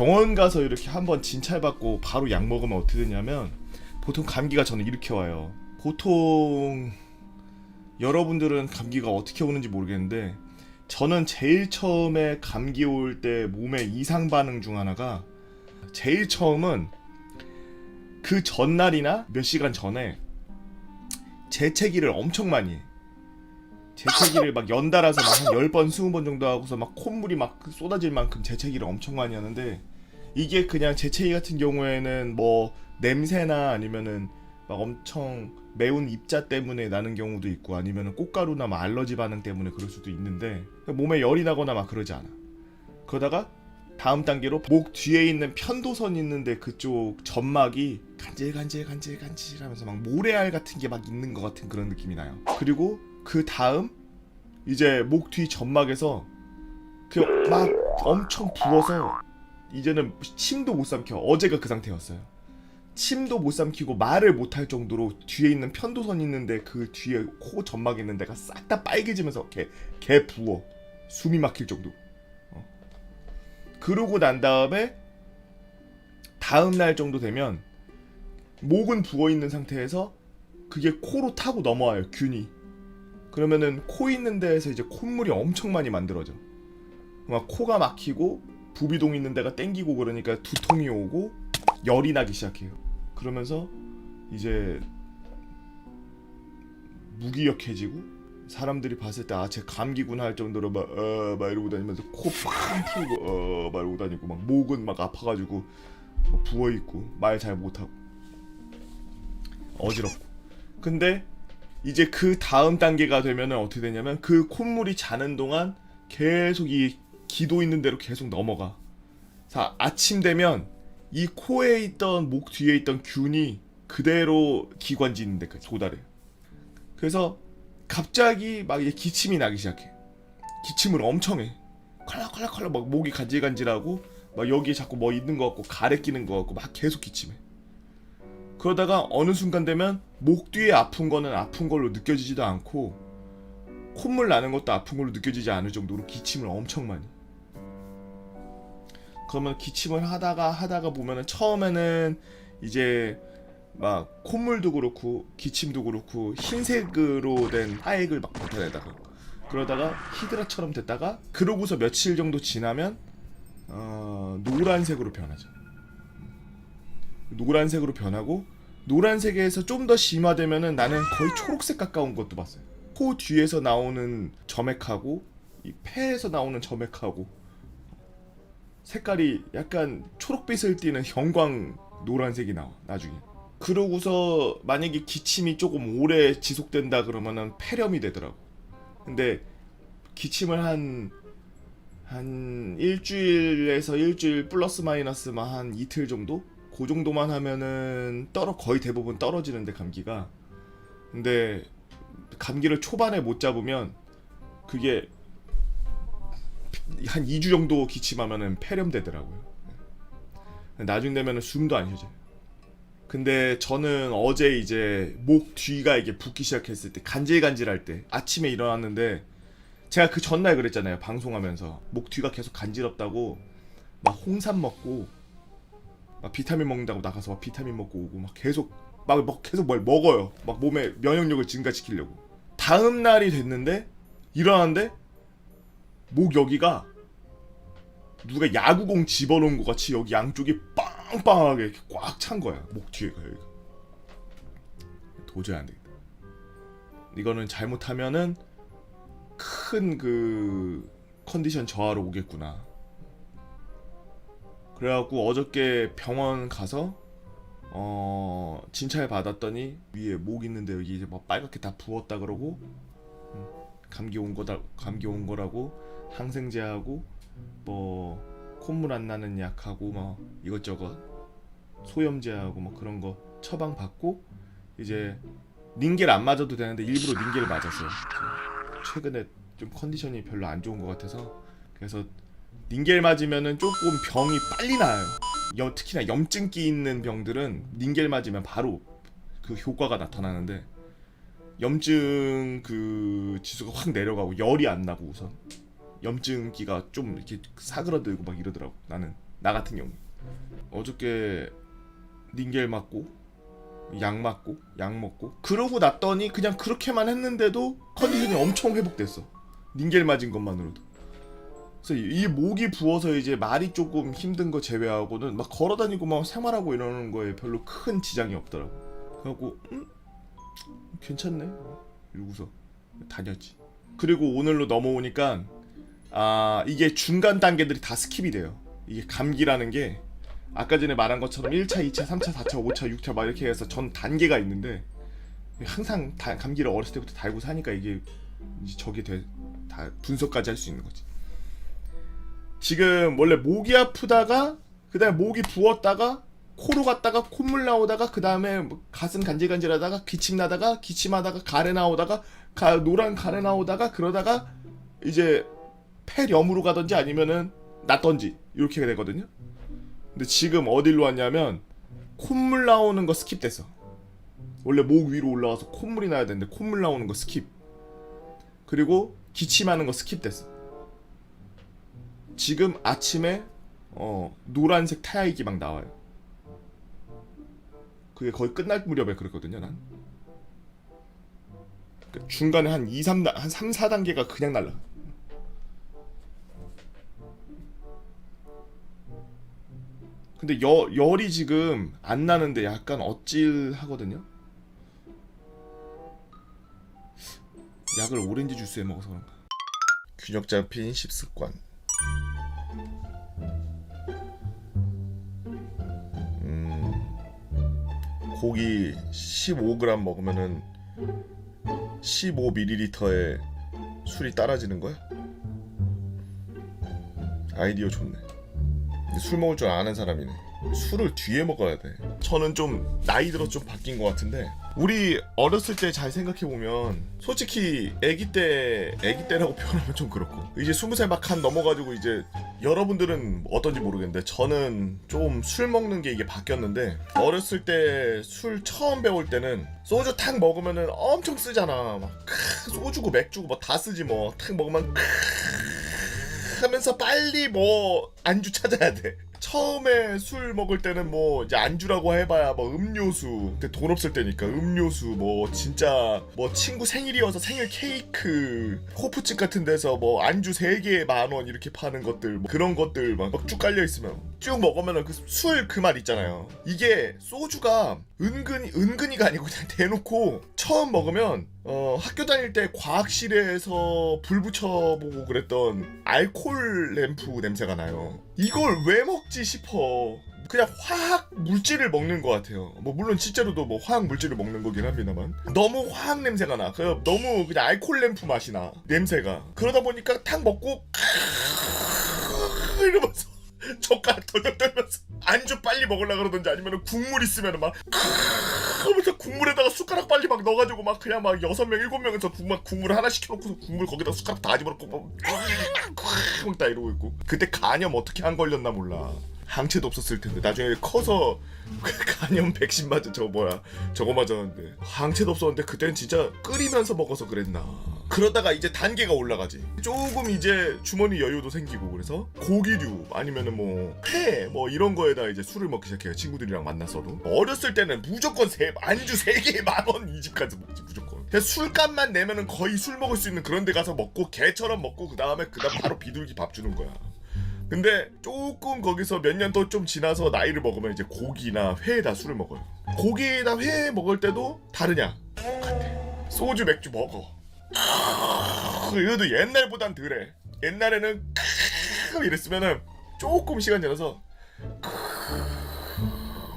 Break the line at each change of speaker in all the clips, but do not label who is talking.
병원 가서 이렇게 한번 진찰받고 바로 약 먹으면 어떻게 되냐면 보통 감기가 저는 이렇게 와요. 보통 여러분들은 감기가 어떻게 오는지 모르겠는데 저는 제일 처음에 감기 올 때 몸에 이상 반응 중 하나가 제일 처음은 그 전날이나 몇 시간 전에 재채기를 엄청 많이 해. 재채기를 막 연달아서 막 한 10번, 20번 정도 하고서 막 콧물이 막 쏟아질 만큼 재채기를 엄청 많이 하는데 이게 그냥 재채기 같은 경우에는 뭐 냄새나 아니면은 막 엄청 매운 입자 때문에 나는 경우도 있고 아니면은 꽃가루나 막 알러지 반응 때문에 그럴 수도 있는데 몸에 열이 나거나 막 그러지 않아. 그러다가 다음 단계로 목 뒤에 있는 편도선 있는데 그쪽 점막이 간질간질하면서 막 모래알 같은 게 막 있는 것 같은 그런 느낌이 나요. 그리고 그 다음 이제 목 뒤 점막에서 그 막 엄청 부어서 이제는 침도 못 삼켜. 어제가 그 상태였어요. 침도 못 삼키고 말을 못 할 정도로 뒤에 있는 편도선 있는데 그 뒤에 코 점막 있는 데가 싹 다 빨개지면서 개 부어. 숨이 막힐 정도. 그러고 난 다음에 다음 날 정도 되면 목은 부어 있는 상태에서 그게 코로 타고 넘어와요. 균이. 그러면은 코 있는 데에서 이제 콧물이 엄청 많이 만들어져. 막 코가 막히고 부비동 있는 데가 땡기고 그러니까 두통이 오고 열이 나기 시작해요. 그러면서 이제 무기력해지고 사람들이 봤을 때 아 쟤 감기구나 할 정도로 막 이러고 다니면서 코 팡 풀고 막 이러고 다니고 막 목은 막 아파가지고 막 부어있고 말 잘 못하고 어지럽고. 근데 이제 그 다음 단계가 되면은 어떻게 되냐면 그 콧물이 자는 동안 계속 이 기도 있는 대로 계속 넘어가. 자, 아침 되면 이 코에 있던 목 뒤에 있던 균이 그대로 기관지 있는 데까지 도달해. 그래서 갑자기 막 이제 기침이 나기 시작해. 기침을 엄청 해. 컬럭컬럭컬럭 막 목이 간질간질하고 막 여기에 자꾸 뭐 있는 거 같고 가래 끼는 거 같고 막 계속 기침해. 그러다가 어느 순간 되면 목 뒤에 아픈 거는 아픈 걸로 느껴지지도 않고 콧물 나는 것도 아픈 걸로 느껴지지 않을 정도로 기침을 엄청 많이. 그러면 기침을 하다가 보면은 처음에는 이제 막 콧물도 그렇고 기침도 그렇고 흰색으로 된 하액을 막 뱉어내다가 그러다가 히드라처럼 됐다가 그러고서 며칠 정도 지나면 노란색으로 변하죠. 노란색으로 변하고 노란색에서 좀 더 심화되면은 나는 거의 초록색 가까운 것도 봤어요. 코 뒤에서 나오는 점액하고 이 폐에서 나오는 점액하고 색깔이 약간 초록빛을 띠는 형광 노란색이 나와 나중에. 그러고서 만약에 기침이 조금 오래 지속된다 그러면은 폐렴이 되더라고. 근데 기침을 한 일주일에서 일주일 플러스 마이너스만 한 이틀 정도? 그 정도만 하면은 거의 대부분 떨어지는데 감기가. 근데 감기를 초반에 못 잡으면 그게 한 2주 정도 기침하면은 폐렴 되더라고요. 나중 되면은 숨도 안 쉬어져요. 근데 저는 어제 이제 목 뒤가 이게 붓기 시작했을 때 간질간질할 때 아침에 일어났는데 제가 그 전날 그랬잖아요. 방송하면서 목 뒤가 계속 간지럽다고 막 홍삼 먹고 막 비타민 먹는다고 나가서 막 비타민 먹고 오고 막 계속 뭘 먹어요. 막 몸에 면역력을 증가시키려고. 다음 날이 됐는데 일어났는데 목 여기가 누가 야구공 집어넣은 것 같이 여기 양쪽이 빵빵하게 꽉 찬 거야. 목 뒤에가 여기가. 도저히 안 되겠다. 이거는 잘못하면은 큰 그 컨디션 저하로 오겠구나. 그래갖고 어저께 병원 가서 진찰 받았더니 위에 목 있는데 여기 이제 막 빨갛게 다 부었다 그러고 감기 온 거라고 항생제하고 뭐 콧물 안 나는 약하고 뭐 이것저것 소염제하고 뭐 그런 거 처방 받고 이제 닌겔 안 맞아도 되는데 일부러 닌겔 맞았어요. 최근에 좀 컨디션이 별로 안 좋은 것 같아서. 그래서 닌겔 맞으면은 조금 병이 빨리 나아요. 특히나 염증기 있는 병들은 닌겔 맞으면 바로 그 효과가 나타나는데 염증 그 지수가 확 내려가고 열이 안 나고 우선 염증기가 좀 이렇게 사그러들고 막 이러더라고 나는. 나 같은 경우 어저께 닌겔 맞고 약 맞고 약 먹고 그러고 났더니 그냥 그렇게만 했는데도 컨디션이 엄청 회복됐어. 닌겔 맞은 것만으로도. 그래서 이 목이 부어서 이제 말이 조금 힘든 거 제외하고는 막 걸어다니고 막 생활하고 이러는 거에 별로 큰 지장이 없더라고. 그래갖고 괜찮네 이러고서 다녔지. 그리고 오늘로 넘어오니까 이게 중간 단계들이 다 스킵이 돼요. 이게 감기라는 게 아까 전에 말한 것처럼 1차, 2차, 3차, 4차, 5차, 6차 막 이렇게 해서 전 단계가 있는데 항상 감기를 어렸을 때부터 달고 사니까 이게 이제 저게 다 분석까지 할 수 있는 거지. 지금 원래 목이 아프다가 그 다음에 목이 부었다가 코로 갔다가 콧물 나오다가 그 다음에 가슴 간질간질하다가 기침 나다가 기침하다가 가래 나오다가 노란 가래 나오다가 그러다가 이제 폐렴으로 가든지 아니면은 낫던지 이렇게 되거든요. 근데 지금 어디로 왔냐면 콧물 나오는 거 스킵됐어. 원래 목 위로 올라와서 콧물이 나야 되는데 콧물 나오는 거 스킵. 그리고 기침하는 거 스킵됐어. 지금 아침에 노란색 타야익이 막 나와요. 그게 거의 끝날 무렵에 그랬거든요, 난. 중간에 한 3, 4단계가 그냥 날라. 근데 열이 지금 안 나는데 약간 어찔하거든요. 약을 오렌지 주스에 먹어서 그런가. 균형 잡힌 식습관. 고기 15g 먹으면은 15ml의 술이 따라지는 거야? 아이디어 좋네. 근데 술 먹을 줄 아는 사람이네. 술을 뒤에 먹어야 돼. 저는 좀 나이 들어 좀 바뀐 것 같은데 우리 어렸을 때 잘 생각해보면 솔직히 애기 때라고 표현하면 좀 그렇고 이제 20살 막 한 넘어가지고 이제 여러분들은 어떤지 모르겠는데 저는 좀 술 먹는 게 이게 바뀌었는데 어렸을 때 술 처음 배울 때는 소주 탁 먹으면은 엄청 쓰잖아. 막 소주고 맥주고 뭐 다 쓰지 뭐. 탁 먹으면 하면서 빨리 뭐 안주 찾아야 돼. 처음에 술 먹을 때는 뭐 이제 안주라고 해봐야 뭐 음료수, 그때 돈 없을 때니까 음료수, 뭐 진짜 뭐 친구 생일이어서 생일 케이크, 호프집 같은 데서 뭐 안주 3개에 10,000원 이렇게 파는 것들, 뭐 그런 것들 막 쭉 깔려 있으면 쭉 먹으면은 그 술 그 말 있잖아요. 이게 소주가 은근히가 아니고 그냥 대놓고 처음 먹으면 학교 다닐 때 과학실에서 불 붙여보고 그랬던 알코올 램프 냄새가 나요. 이걸 왜 먹지 싶어. 그냥 화학 물질을 먹는 것 같아요. 뭐 물론 실제로도 뭐 화학 물질을 먹는 거긴 합니다만 너무 화학 냄새가 나. 너무 그냥 알코올 램프 맛이 나. 냄새가. 그러다 보니까 탁 먹고 이러면서 젓가락 덜덜 떨면서 안주 빨리 먹으려고 그러던지 아니면 국물 있으면 막 하면서 국물에다가 숟가락 빨리 막 넣어가지고 막 그냥 막 6명 7명에서 국물 하나 시켜놓고서 국물 거기다 숟가락 다 집어넣고 막 다 이러고 있고. 그때 간염 어떻게 안 걸렸나 몰라. 항체도 없었을 텐데 나중에 커서 간염 백신 맞은 저거 맞았는데 항체도 없었는데 그때는 진짜 끓이면서 먹어서 그랬나. 그러다가 이제 단계가 올라가지. 조금 이제 주머니 여유도 생기고 그래서 고기류 아니면은 뭐 회 뭐 이런 거에다 이제 술을 먹기 시작해요. 친구들이랑 만났어도. 어렸을 때는 무조건 안주 3개에 10,000원 이 집 가서 먹지 무조건. 그냥 술값만 내면은 거의 술 먹을 수 있는 그런 데 가서 먹고 개처럼 먹고 그다음 바로 비둘기 밥 주는 거야. 근데 조금 거기서 몇 년 더 좀 지나서 나이를 먹으면 이제 고기나 회에다 술을 먹어요. 고기에다 회 먹을 때도 다르냐? 똑같아. 소주 맥주 먹어. 그래도 옛날보단 덜해. 옛날에는 이랬으면은 조금 시간 지나서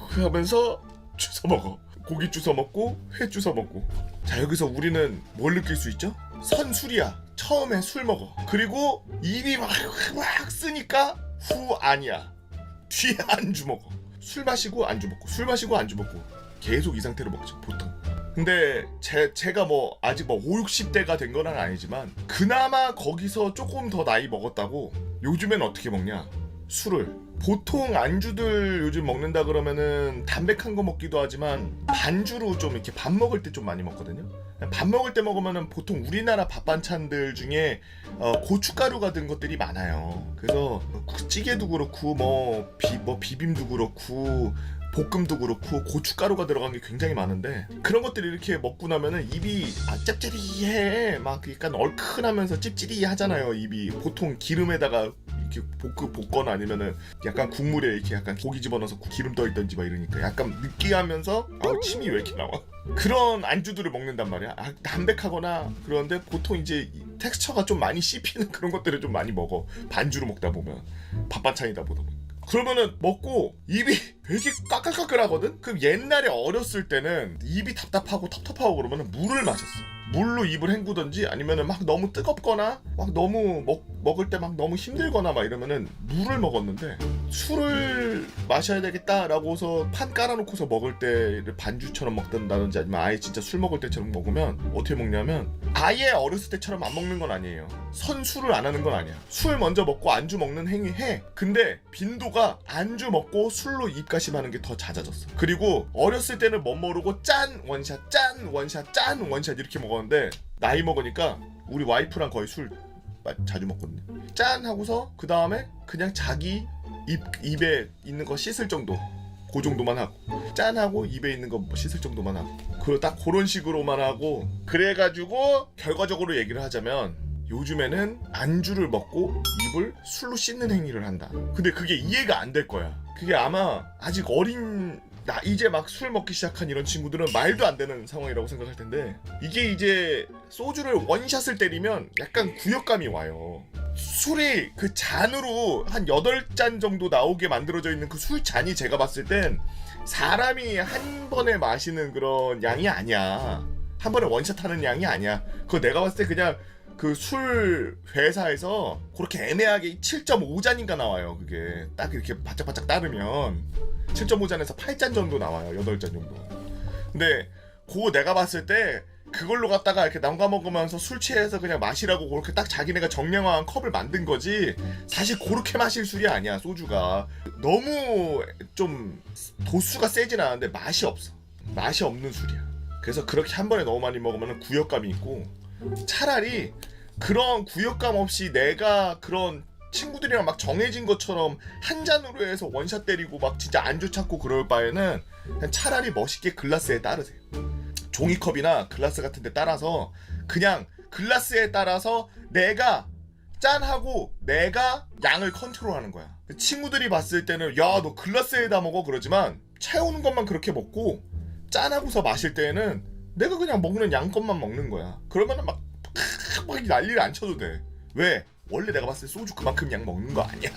하면서 주워 먹어. 고기 주워 먹고 회 주워 먹고. 자, 여기서 우리는 뭘 느낄 수 있죠? 선술이야. 처음에 술 먹어. 그리고 입이 막 쓰니까 후 아니야. 뒤에 안주 먹어. 술 마시고 안주 먹고 술 마시고 안주 먹고 계속 이 상태로 먹죠 보통. 근데 제가 뭐 아직 뭐 5, 60대가 된 건 아니지만 그나마 거기서 조금 더 나이 먹었다고 요즘엔 어떻게 먹냐? 술을. 보통 안주들 요즘 먹는다 그러면은 담백한 거 먹기도 하지만 반주로 좀 이렇게 밥 먹을 때 좀 많이 먹거든요. 밥 먹을 때 먹으면은 보통 우리나라 밥 반찬들 중에 고춧가루가 든 것들이 많아요. 그래서 찌개도 그렇고 뭐 비빔도 그렇고 볶음도 그렇고 고춧가루가 들어간 게 굉장히 많은데, 그런 것들이 이렇게 먹고 나면은 입이 짭짤이해, 막 약간 얼큰하면서 찝찝이 하잖아요. 입이 보통 기름에다가 이렇게 볶거나 아니면은 약간 국물에 이렇게 약간 고기 집어넣어서 기름 떠 있던지 막 이러니까 약간 느끼하면서 침이 왜 이렇게 나와? 그런 안주들을 먹는단 말이야. 담백하거나 그런데 보통 이제 텍스처가 좀 많이 씹히는 그런 것들을 좀 많이 먹어. 반주로 먹다 보면, 밥 반찬이다 보다 보면. 그러면은 먹고 입이 되게 까끌까끌하거든? 그럼 옛날에 어렸을 때는 입이 답답하고 텁텁하고 그러면은 물을 마셨어. 물로 입을 헹구던지 아니면은 막 너무 뜨겁거나 막 너무 먹을 때 막 너무 힘들거나 막 이러면은 물을 먹었는데, 술을 마셔야 되겠다라고서 판 깔아놓고서 먹을 때를 반주처럼 먹든다든지 아니면 아예 진짜 술 먹을 때처럼 먹으면 어떻게 먹냐면, 아예 어렸을 때처럼 안 먹는 건 아니에요. 선술을 안 하는 건 아니야. 술 먼저 먹고 안주 먹는 행위 해. 근데 빈도가 안주 먹고 술로 입가심하는 게 더 잦아졌어. 그리고 어렸을 때는 못 모르고 짠 원샷 짠 원샷 짠 원샷 이렇게 먹었는데, 나이 먹으니까 우리 와이프랑 거의 술 자주 먹거든요. 짠 하고서 그 다음에 그냥 자기 입에 있는 거 씻을 정도, 그 정도만 하고, 짠하고 입에 있는 거 씻을 정도만 하고, 그리고 딱 그런 식으로만 하고. 그래가지고 결과적으로 얘기를 하자면 요즘에는 안주를 먹고 입을 술로 씻는 행위를 한다. 근데 그게 이해가 안 될 거야. 그게 아마 아직 어린 나 이제 막 술 먹기 시작한 이런 친구들은 말도 안 되는 상황이라고 생각할 텐데, 이게 이제 소주를 원샷을 때리면 약간 구역감이 와요. 술이 그 잔으로 한 8잔 정도 나오게 만들어져 있는 그 술잔이 제가 봤을 땐 사람이 한 번에 마시는 그런 양이 아니야. 한 번에 원샷 하는 양이 아니야. 그거 내가 봤을 때 그냥 그 술 회사에서 그렇게 애매하게 7.5잔인가 나와요. 그게 딱 이렇게 바짝바짝 따르면 7.5잔에서 8잔 정도 나와요. 8잔 정도. 근데 그거 내가 봤을 때 그걸로 갖다가 이렇게 남과 먹으면서 술 취해서 그냥 마시라고 그렇게 딱 자기네가 정량화한 컵을 만든 거지, 사실 그렇게 마실 술이 아니야. 소주가 너무 좀 도수가 세진 않은데 맛이 없어. 맛이 없는 술이야. 그래서 그렇게 한 번에 너무 많이 먹으면 구역감이 있고, 차라리 그런 구역감 없이 내가 그런 친구들이랑 막 정해진 것처럼 한 잔으로 해서 원샷 때리고 막 진짜 안주 찾고 그럴 바에는 그냥 차라리 멋있게 글라스에 따르세요. 종이컵이나 글라스 같은 데 따라서 그냥 글라스에 따라서 내가 짠하고 내가 양을 컨트롤하는 거야. 친구들이 봤을 때는 야 너 글라스에다 먹어 그러지만, 채우는 것만 그렇게 먹고 짠하고서 마실 때에는 내가 그냥 먹는 양껏만 먹는 거야. 그러면은 막 난리를 안 쳐도 돼. 왜? 원래 내가 봤을 때 소주 그만큼 양 먹는 거 아니야.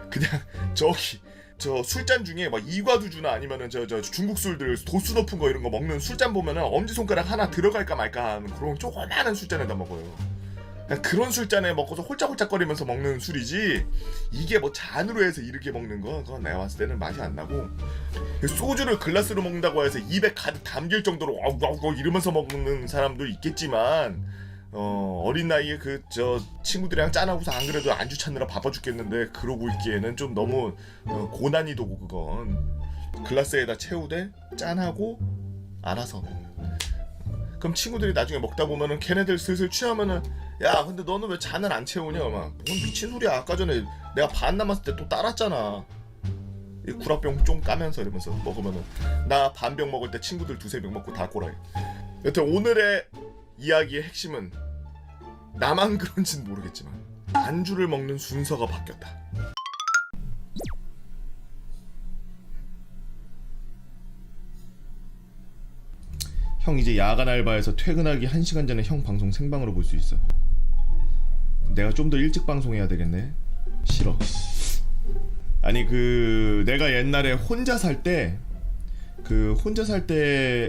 그냥 저 술잔 중에 막 이과두주나 아니면은 저 중국 술들 도수 높은 거 이런 거 먹는 술잔 보면은 엄지손가락 하나 들어갈까 말까 하는 그런 조그마한 술잔에다 먹어요. 그냥 그런 술잔에 먹고서 홀짝홀짝거리면서 먹는 술이지, 이게 뭐 잔으로 해서 이렇게 먹는 거, 그건 내가 봤을 때는 맛이 안 나고, 소주를 글라스로 먹는다고 해서 입에 가득 담길 정도로 와우 이러면서 먹는 사람도 있겠지만, 어린 나이에 친구들이랑 짠하고서 안 그래도 안주 찾느라 바빠 죽겠는데 그러고 있기에는 좀 너무 고난이도고, 그건 글라스에다 채우되 짠하고 알아서. 그럼 친구들이 나중에 먹다 보면은 걔네들 슬슬 취하면은, 야 근데 너는 왜 잔을 안 채우냐, 막 뭔 미친 소리야, 아까 전에 내가 반 남았을 때 또 따랐잖아. 이 구락병 좀 까면서 이러면서 먹으면은, 나 반 병 먹을 때 친구들 2-3병 먹고 다 꼬라해. 여튼 오늘의 이야기의 핵심은, 나만 그런진 모르겠지만 안주를 먹는 순서가 바뀌었다. 형 이제 야간 알바에서 퇴근하기 1시간 전에 형 방송 생방으로 볼 수 있어. 내가 좀 더 일찍 방송해야 되겠네. 싫어. 아니 내가 옛날에 혼자 살 때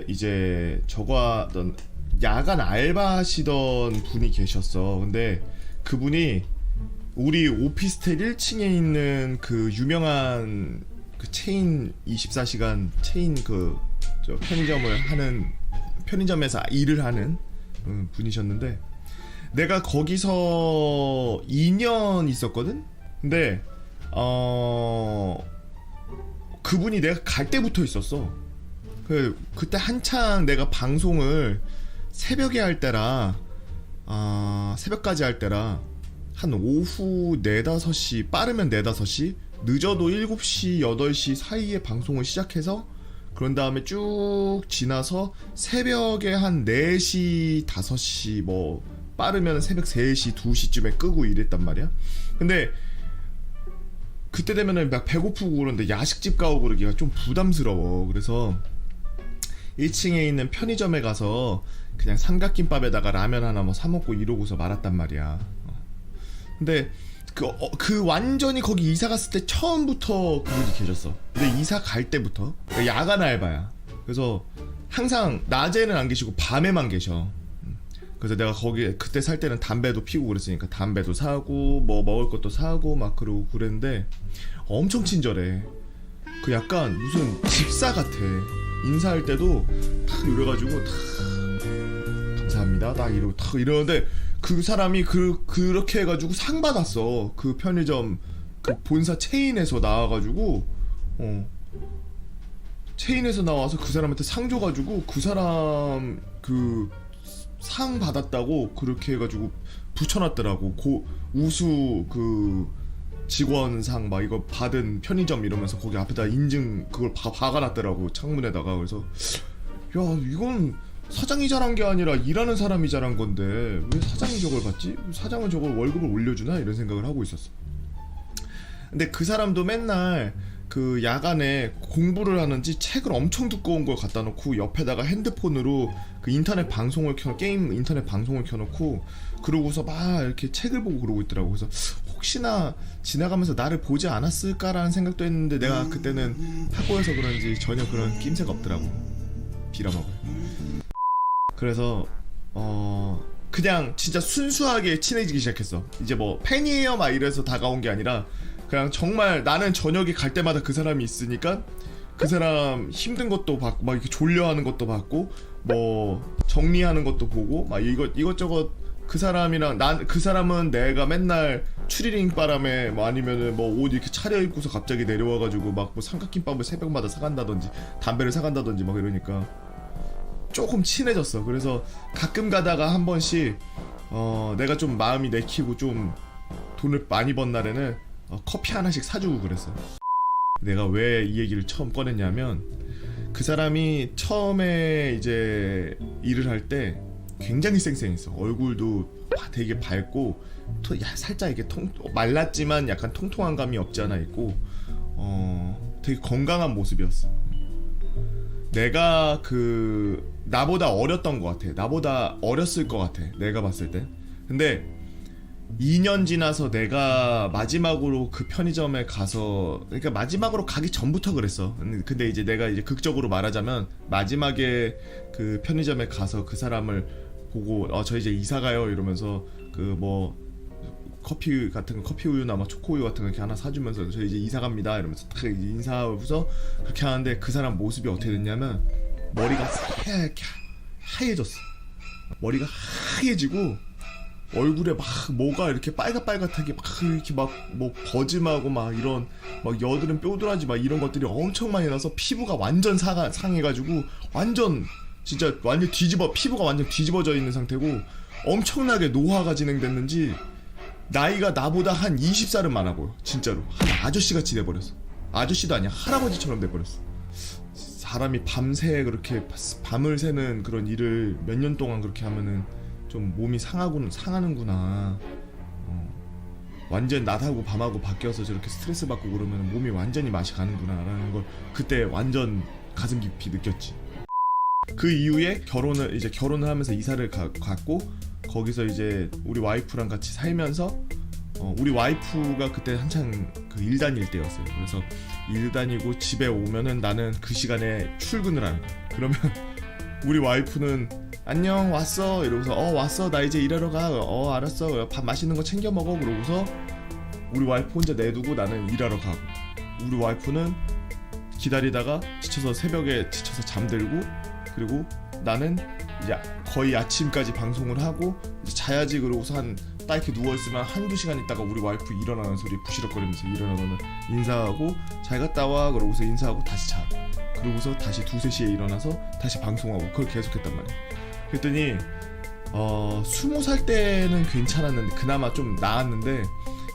이제 저거 하던 야간 알바 하시던 분이 계셨어. 근데 그분이 우리 오피스텔 1층에 있는 그 유명한 그 체인 24시간 체인 저 편의점에서 일을 하는 분이셨는데, 내가 거기서 2년 있었거든? 근데 그분이 내가 갈 때부터 있었어. 그때 한창 내가 방송을 새벽에 할 때라 새벽까지 할 때라 한 오후 4, 5시 빠르면 4, 5시 늦어도 7시, 8시 사이에 방송을 시작해서 그런 다음에 쭉 지나서 새벽에 한 4시, 5시 뭐 빠르면 새벽 3시, 2시쯤에 끄고 이랬단 말이야. 근데 그때 되면은 막 배고프고 그런데 야식집 가고 그러기가 좀 부담스러워. 그래서 1층에 있는 편의점에 가서 그냥 삼각김밥에다가 라면 하나 뭐 사 먹고 이러고서 말았단 말이야. 근데 그 완전히 거기 이사 갔을 때 처음부터 그분이 계셨어. 근데 이사 갈 때부터 야간 알바야. 그래서 항상 낮에는 안 계시고 밤에만 계셔. 그래서 내가 거기 그때 살 때는 담배도 피고 그랬으니까 담배도 사고 뭐 먹을 것도 사고 막 그러고 그랬는데 엄청 친절해. 그 약간 무슨 집사 같아. 인사할 때도 탁 이래가지고 탁 감사합니다 딱 이러고 탁 이러는데 그 사람이 그렇게 해가지고 상 받았어. 그 편의점 그 본사 체인에서 나와가지고 체인에서 나와서 그 사람한테 상 줘가지고 그 사람 그 상 받았다고 그렇게 해가지고 붙여놨더라고. 우수 그 직원상 막 이거 받은 편의점 이러면서 거기 앞에다 인증 그걸 박아놨더라고 창문에다가. 그래서 야 이건 사장이 잘한 게 아니라 일하는 사람이 잘한 건데 왜 사장이 저걸 받지? 사장은 저걸 월급을 올려주나? 이런 생각을 하고 있었어. 근데 그 사람도 맨날 그 야간에 공부를 하는지 책을 엄청 두꺼운 걸 갖다 놓고 옆에다가 핸드폰으로 그 인터넷 방송을 게임 인터넷 방송을 켜놓고 그러고서 막 이렇게 책을 보고 그러고 있더라고. 그래서 혹시나 지나가면서 나를 보지 않았을까라는 생각도 했는데 내가 그때는 학고여서 그런지 전혀 그런 낌새가 없더라고. 빌어먹을. 그래서 그냥 진짜 순수하게 친해지기 시작했어. 이제 뭐 팬이에요 막 이래서 다가온 게 아니라 그냥 정말 나는 저녁에 갈 때마다 그 사람이 있으니까 그 사람 힘든 것도 받고 막 이렇게 졸려하는 것도 받고 뭐 정리하는 것도 보고 막 이것저것 그 사람이랑 그 사람은 내가 맨날 추리닝 바람에 뭐 아니면은 뭐 옷 이렇게 차려입고서 갑자기 내려와가지고 막 뭐 삼각김밥을 새벽마다 사간다든지 담배를 사간다든지 막 이러니까 조금 친해졌어. 그래서 가끔 가다가 한 번씩 내가 좀 마음이 내키고 좀 돈을 많이 번 날에는 커피 하나씩 사주고 그랬어. 내가 왜 이 얘기를 처음 꺼냈냐면 그 사람이 처음에 이제 일을 할 때 굉장히 쌩쌩했어. 얼굴도 되게 밝고 살짝 이렇게 말랐지만 약간 통통한 감이 없지 않아 있고 되게 건강한 모습이었어. 내가 나보다 어렸던 것 같아. 나보다 어렸을 것 같아. 내가 봤을 때. 근데 2년 지나서 내가 마지막으로 그 편의점에 가서 그러니까 마지막으로 가기 전부터 그랬어. 근데 이제 내가 이제 극적으로 말하자면 마지막에 그 편의점에 가서 그 사람을 보고 저 이제 이사 가요 이러면서 그 뭐 커피 같은 거 커피 우유나 막 초코 우유 같은 거 이렇게 하나 사주면서 저 이제 이사 갑니다 이러면서 딱 인사하고서 그렇게 하는데 그 사람 모습이 어떻게 됐냐면 머리가 하얘졌어. 머리가 하얘지고 얼굴에 막 뭐가 이렇게 빨갛게 막 이렇게 막 뭐 버짐하고 막 이런 막 여드름 뾰드라지 막 이런 것들이 엄청 많이 나서 피부가 완전 상해가지고 완전 진짜 완전 피부가 완전 뒤집어져 있는 상태고 엄청나게 노화가 진행됐는지 나이가 나보다 한 20살은 많아 보여. 진짜로 한 아저씨같이 돼버렸어. 아저씨도 아니야 할아버지처럼 돼버렸어. 사람이 밤새 그렇게 밤을 새는 그런 일을 몇 년 동안 그렇게 하면은 좀 몸이 상하는구나. 완전 낮하고 밤하고 바뀌어서 저렇게 스트레스 받고 그러면 몸이 완전히 맛이 가는구나 라는 걸 그때 완전 가슴 깊이 느꼈지. 그 이후에 결혼을 하면서 이사를 갔고 거기서 이제 우리 와이프랑 같이 살면서 우리 와이프가 그때 한창 그 일 다닐 때였어요. 그래서 일 다니고 집에 오면은 나는 그 시간에 출근을 하는 거야. 그러면 우리 와이프는 안녕 왔어 이러고서 왔어 나 이제 일하러 가 알았어 밥 맛있는 거 챙겨 먹어 그러고서 우리 와이프 혼자 내두고 나는 일하러 가고 우리 와이프는 기다리다가 새벽에 지쳐서 잠들고 그리고 나는 이제 거의 아침까지 방송을 하고 이제 자야지 그러고서 딱 이렇게 누워있으면 한두 시간 있다가 우리 와이프 일어나는 소리 부시럭거리면서 일어나면 인사하고 잘 갔다 와 그러고서 인사하고 다시 자 그러고서 다시 2, 3시에 일어나서 다시 방송하고 그걸 계속했단 말이야. 그랬더니 20살 때는 괜찮았는데 그나마 좀 나았는데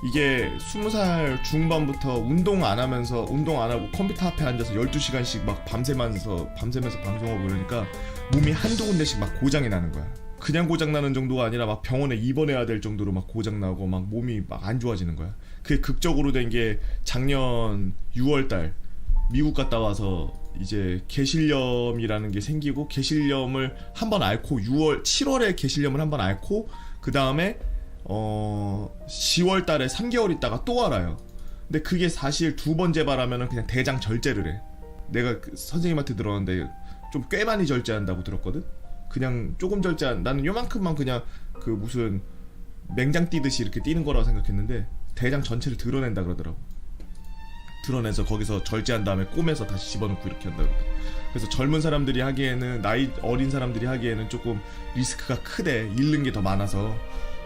이게 20살 중반부터 운동 안 하고 컴퓨터 앞에 앉아서 12시간씩 막 밤새면서 방송하고 그러니까 몸이 한두 군데씩 막 고장이 나는 거야. 그냥 고장 나는 정도가 아니라 막 병원에 입원해야 될 정도로 막 고장 나고 막 몸이 막 안 좋아지는 거야. 그게 극적으로 된 게 작년 6월 달 미국 갔다 와서 이제 개실염이라는 게 생기고, 개실염을 한번 앓고 7월에 개실염을 한번 앓고 그 다음에 10월 달에 3개월 있다가 또 알아요. 근데 그게 사실 두 번 재발하면은 그냥 대장 절제를 해. 내가 선생님한테 들었는데 좀 꽤 많이 절제한다고 들었거든. 그냥 조금 나는 요만큼만 그냥 그 무슨 맹장 뛰듯이 이렇게 뛰는 거라고 생각했는데 대장 전체를 드러낸다 그러더라고. 드러내서 거기서 절제한 다음에 꼬매서 다시 집어넣고 이렇게 한다 그러더라고. 그래서 젊은 사람들이 하기에는, 나이 어린 사람들이 하기에는 조금 리스크가 크대. 잃는 게 더 많아서.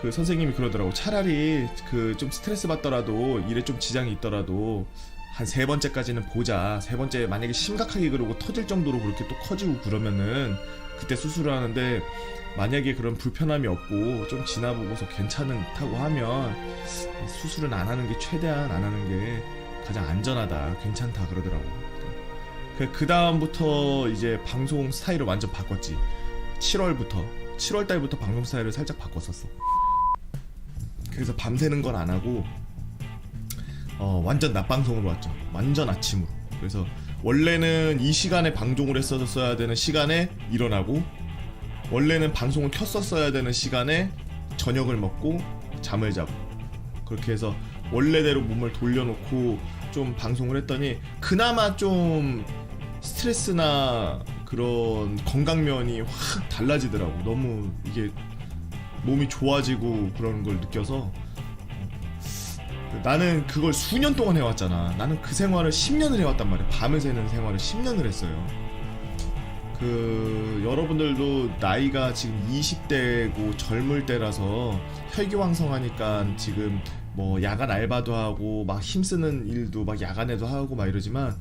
그 선생님이 그러더라고. 차라리 그 좀 스트레스 받더라도, 일에 좀 지장이 있더라도 한 3번째까지는 보자. 3번째 만약에 심각하게 그러고 터질 정도로 그렇게 또 커지고 그러면은 그때 수술을 하는데, 만약에 그런 불편함이 없고 좀 지나보고서 괜찮다고 하면 수술은 안 하는 게, 최대한 안 하는 게 가장 안전하다, 괜찮다 그러더라고. 그 다음부터 이제 방송 스타일을 완전 바꿨지. 7월 달부터 방송 스타일을 살짝 바꿨었어. 그래서 밤새는 건 안 하고 완전 낮방송으로 왔죠. 완전 아침으로. 그래서 원래는 이 시간에 방송을 했었어야 되는 시간에 일어나고, 원래는 방송을 켰었어야 되는 시간에 저녁을 먹고 잠을 자고, 그렇게 해서 원래대로 몸을 돌려놓고 좀 방송을 했더니 그나마 좀 스트레스나 그런 건강면이 확 달라지더라고. 너무 이게 몸이 좋아지고 그러는 걸 느껴서. 나는 그걸 수년 동안 해왔잖아. 나는 그 생활을 10년을 해왔단 말이야. 밤을 새는 생활을 10년을 했어요. 여러분들도 나이가 지금 20대고 젊을 때라서 혈기왕성하니까 지금 뭐 야간 알바도 하고 막 힘쓰는 일도 막 야간에도 하고 막 이러지만,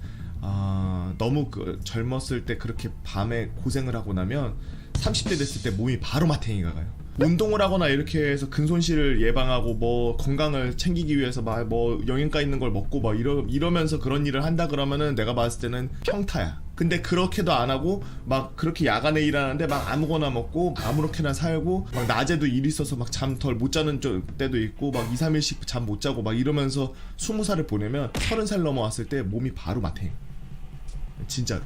너무 젊었을 때 그렇게 밤에 고생을 하고 나면 30대 됐을 때 몸이 바로 마탱이가 가요. 운동을 하거나 이렇게 해서 근손실을 예방하고 뭐 건강을 챙기기 위해서 막 뭐 영양가 있는 걸 먹고 막 이러면서 그런 일을 한다 그러면은 내가 봤을 때는 평타야. 근데 그렇게도 안 하고 막 그렇게 야간에 일하는데 막 아무거나 먹고 아무렇게나 살고, 막 낮에도 일 있어서 막 잠 덜 못 자는 때도 있고, 막 2, 3일씩 잠 못 자고 막 이러면서 20살을 보내면 30살 넘어왔을 때 몸이 바로 마탱. 진짜로.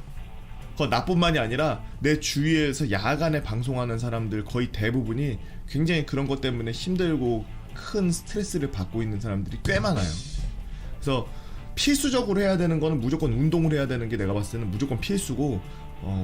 그거 나뿐만이 아니라 내 주위에서 야간에 방송하는 사람들 거의 대부분이 굉장히 그런 것 때문에 힘들고 큰 스트레스를 받고 있는 사람들이 꽤 많아요. 그래서 필수적으로 해야 되는 거는 무조건 운동을 해야 되는 게, 내가 봤을 때는 무조건 필수고,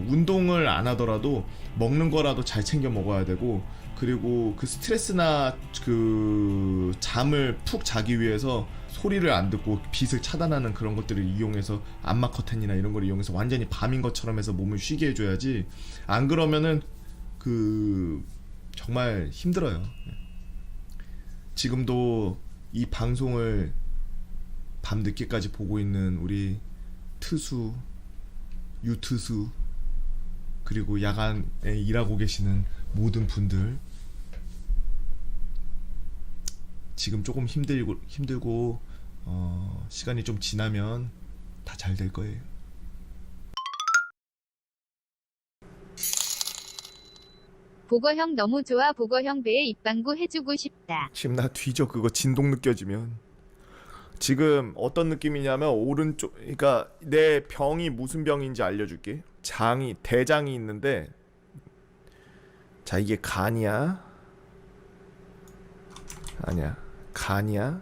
운동을 안 하더라도 먹는 거라도 잘 챙겨 먹어야 되고, 그리고 그 스트레스나 그 잠을 푹 자기 위해서 소리를 안 듣고 빛을 차단하는 그런 것들을 이용해서, 암막 커튼이나 이런 걸 이용해서 완전히 밤인 것처럼 해서 몸을 쉬게 해줘야지. 안 그러면은 정말 힘들어요. 지금도 이 방송을 밤 늦게까지 보고 있는 우리 트수, 유트수, 그리고 야간에 일하고 계시는 모든 분들, 지금 조금 힘들고 시간이 좀 지나면 다 잘 될 거예요.
보거형 너무 좋아. 보거형 배에 입방구 해주고 싶다.
지금 나 뒤져. 그거 진동 느껴지면. 지금 어떤 느낌이냐면, 오른쪽, 그러니까 내 병이 무슨 병인지 알려줄게. 대장이 있는데, 자, 이게 간이야? 아니야, 간이야?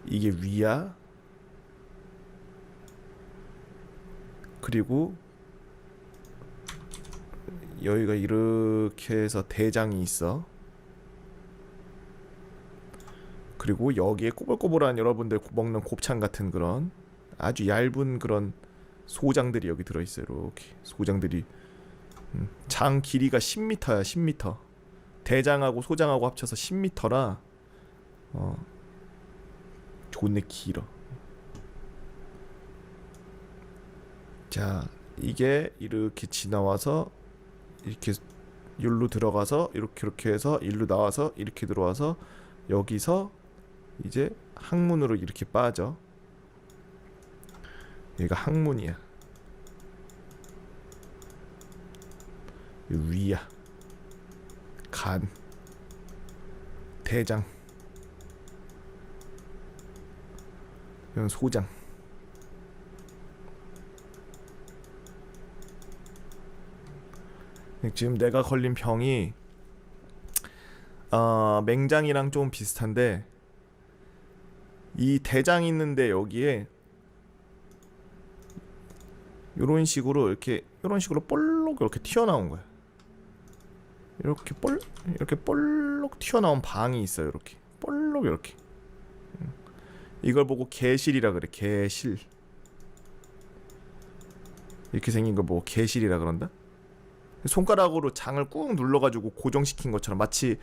이게 위야? 그리고 여기가 이렇게 해서 대장이 있어. 그리고 여기에 꼬불꼬불한, 여러분들 먹는 곱창 같은 그런 아주 얇은 그런 소장들이 여기 들어있어요. 이렇게 소장들이. 장 길이가 10m야. 10m. 대장하고 소장하고 합쳐서 10m라 존내 길어. 자, 이게 이렇게 지나와서 이렇게 일로 들어가서 이렇게 해서 일로 나와서 이렇게 들어와서 여기서 이제 항문으로 이렇게 빠져. 여기가 항문이야. 위야. 간, 대장, 이건 소장. 지금 내가 걸린 병이 맹장이랑 좀 비슷한데, 이 대장 있는데 여기에 이런 식으로 볼록 이렇게 튀어나온 거야. 이렇게 볼록 튀어나온 방이 있어요. 이렇게 볼록 이렇게. 이걸 보고 개실이라 그래. 개실. 이렇게 생긴 걸 보고 개실이라 그런다. 손가락으로 장을 꾹 눌러가지고 고정시킨 것처럼, 마치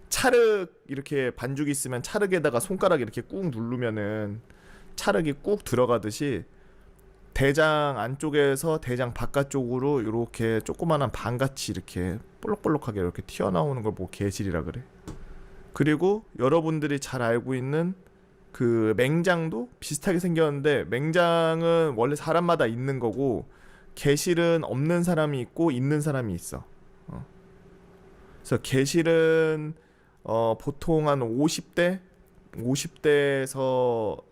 찰흙 이렇게 반죽이 있으면 찰흙에다가 손가락 이렇게 꾹 누르면은 찰흙이 꾹 들어가듯이, 대장 안쪽에서 대장 바깥쪽으로 이렇게 조그만한 방같이 이렇게 볼록볼록하게 이렇게 튀어나오는 걸 보고 개실이라 그래. 그리고 여러분들이 잘 알고 있는 그 맹장도 비슷하게 생겼는데, 맹장은 원래 사람마다 있는 거고 개실은 없는 사람이 있고 있는 사람이 있어. 그래서 개실은 보통 한 50대에서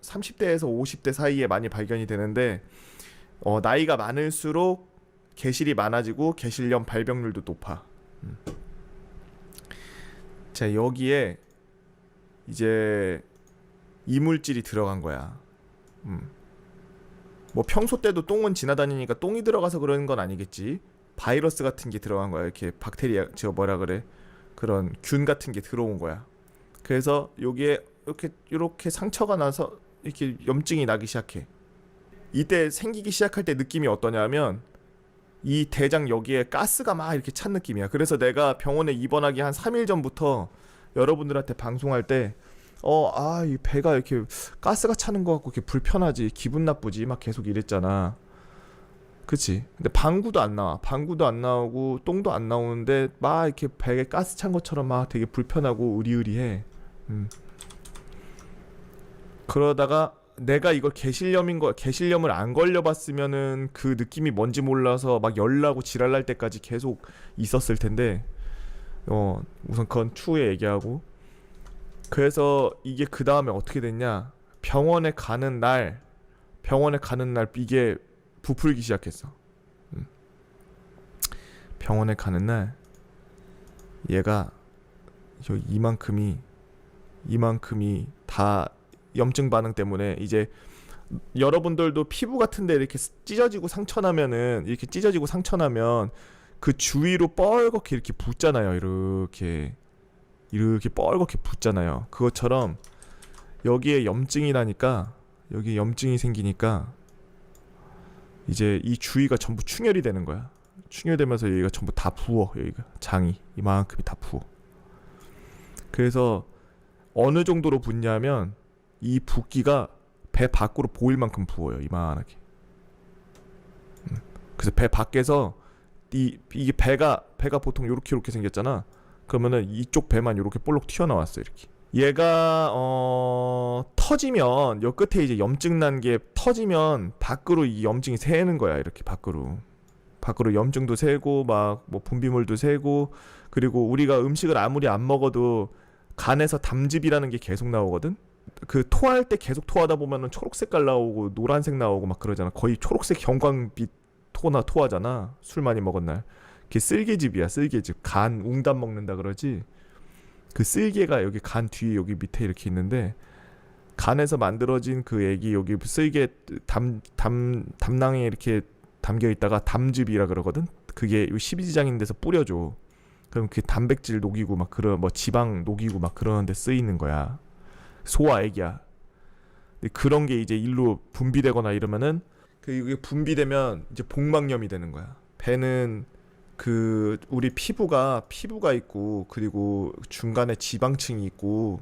30대에서 50대 사이에 많이 발견이 되는데, 나이가 많을수록 개실이 많아지고 개실염 발병률도 높아. 자, 여기에 이제 이물질이 들어간 거야. 뭐 평소 때도 똥은 지나다니니까 똥이 들어가서 그러는 건 아니겠지. 바이러스 같은 게 들어간 거야. 이렇게 박테리아, 그런 균 같은 게 들어온 거야. 그래서 여기에 이렇게 상처가 나서 이렇게 염증이 나기 시작해. 이때 생기기 시작할 때 느낌이 어떠냐면, 이 대장 여기에 가스가 막 이렇게 찬 느낌이야. 그래서 내가 병원에 입원하기 한 3일 전부터 여러분들한테 방송할 때 이 배가 이렇게 가스가 차는 것 같고 이렇게 불편하지, 기분 나쁘지 막 계속 이랬잖아. 그치? 근데 방구도 안 나와. 방구도 안 나오고 똥도 안 나오는데 막 이렇게 배에 가스 찬 것처럼 막 되게 불편하고 으리으리해. 그러다가 내가 이걸 개실염을 안 걸려봤으면은 그 느낌이 뭔지 몰라서 막 열나고 지랄날 때까지 계속 있었을 텐데, 우선 그건 추후에 얘기하고. 그래서 이게 그 다음에 어떻게 됐냐? 병원에 가는 날 이게 부풀기 시작했어. 병원에 가는 날 얘가 이만큼이 다 염증 반응 때문에, 이제 여러분들도 피부 같은데 이렇게 찢어지고 상처 나면 그 주위로 뻘겋게 이렇게 붓잖아요. 이렇게 뻘겋게 붓잖아요. 그것처럼 여기에 염증이 생기니까 이제 이 주위가 전부 충혈이 되는 거야. 충혈되면서 여기가 전부 다 부어. 여기가 장이 이만큼이 다 부어. 그래서 어느 정도로 붓냐면, 이 붓기가 배 밖으로 보일 만큼 부어요. 이만하게. 그래서 배 밖에서 이게 배가 보통 이렇게 생겼잖아. 그러면은 이쪽 배만 이렇게 볼록 튀어나왔어. 이렇게. 얘가 터지면, 요 끝에 이제 염증 난 게 터지면 밖으로 이 염증이 새는 거야. 이렇게 밖으로 염증도 새고 막 뭐 분비물도 새고, 그리고 우리가 음식을 아무리 안 먹어도 간에서 담즙이라는 게 계속 나오거든. 그 토할 때 계속 토하다 보면은 초록색깔 나오고 노란색 나오고 막 그러잖아. 거의 초록색 형광빛 토하잖아. 술 많이 먹은 날. 그게 쓸개즙이야. 쓸개즙. 간 웅담 먹는다 그러지. 그 쓸개가 여기 간 뒤에 여기 밑에 이렇게 있는데, 간에서 만들어진 그 액이 여기 쓸개 담낭에 이렇게 담겨 있다가 담즙이라 그러거든. 그게 요 십이지장인 데서 뿌려줘. 그럼 그 단백질 녹이고 막 그런 뭐 지방 녹이고 막 그러는 데 쓰이는 거야. 소화액이야. 근데 그런 게 이제 일로 분비되거나 이러면은, 이게 분비되면 이제 복막염이 되는 거야. 배는 그 우리 피부가 있고, 그리고 중간에 지방층이 있고,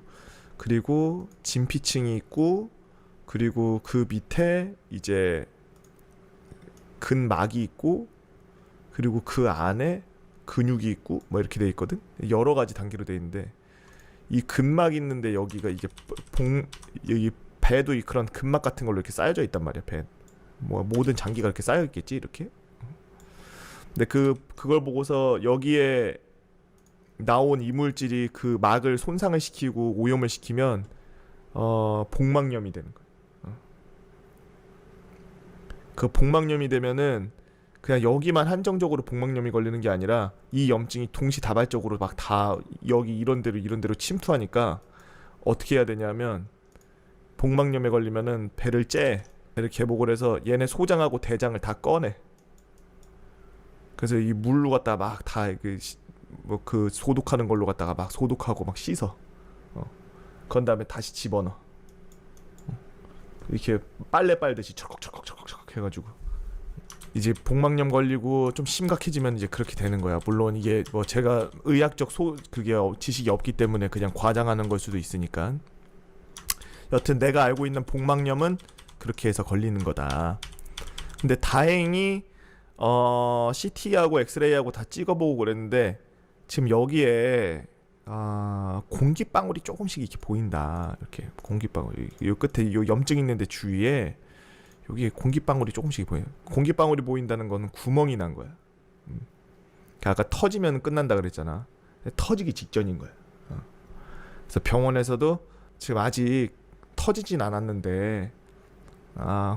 그리고 진피층이 있고, 그리고 그 밑에 이제 근막이 있고, 그리고 그 안에 근육이 있고 뭐 이렇게 돼 있거든. 여러 가지 단계로 돼 있는데 이 근막 있는데 여기가 이게 여기 배도 이 그런 근막 같은 걸로 이렇게 쌓여져 있단 말이야. 배 뭐 모든 장기가 이렇게 쌓여 있겠지 이렇게. 근데 그걸 보고서 여기에 나온 이물질이 그 막을 손상을 시키고 오염을 시키면 복막염이 되는 거야. 그 복막염이 되면은 그냥 여기만 한정적으로 복막염이 걸리는 게 아니라 이 염증이 동시다발적으로 막 다 여기 이런 데로 침투하니까 어떻게 해야 되냐면 복막염에 걸리면은 배를 개복을 해서 얘네 소장하고 대장을 다 꺼내. 그래서 이 물로 갖다가 막 다 그 소독하는 걸로 갖다가 막 소독하고 막 씻어. 그런 다음에 다시 집어넣어. 이렇게 빨래 빨듯이 철컥철컥철컥 해가지고 이제 복막염 걸리고 좀 심각해지면 이제 그렇게 되는 거야. 물론 이게 뭐 제가 의학적 그게 지식이 없기 때문에 그냥 과장하는 걸 수도 있으니까. 여튼 내가 알고 있는 복막염은 그렇게 해서 걸리는 거다. 근데 다행히 CT하고 엑스레이하고 다 찍어보고 그랬는데 지금 여기에 공기방울이 조금씩 이렇게 보인다. 이렇게 공기방울 요 끝에 요 염증 있는데 주위에 여기에 공기방울이 조금씩 보여요. 공기방울이 보인다는 거는 구멍이 난 거야. 아까 터지면 끝난다 그랬잖아. 터지기 직전인 거야. 그래서 병원에서도 지금 아직 터지진 않았는데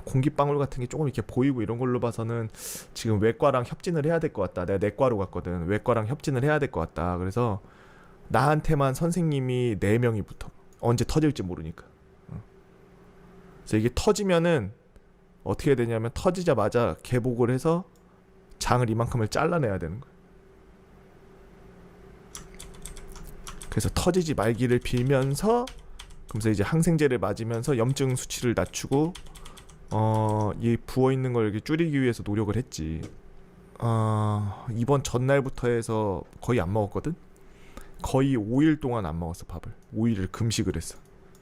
공기방울 같은 게 조금 이렇게 보이고 이런 걸로 봐서는 지금 외과랑 협진을 해야 될 것 같다. 내가 내과로 갔거든. 외과랑 협진을 해야 될 것 같다. 그래서 나한테만 선생님이 4명이 붙어. 언제 터질지 모르니까. 그래서 이게 터지면은 어떻게 되냐면 터지자마자 개복을 해서 장을 이만큼을 잘라내야 되는 거야. 그래서 터지지 말기를 빌면서 그러면서 이제 항생제를 맞으면서 염증 수치를 낮추고 이 부어 있는 걸 이렇게 줄이기 위해서 노력을 했지. 이번 전날부터 해서 거의 안 먹었거든. 거의 5일 동안 안 먹었어 밥을. 5일을 금식을 했어.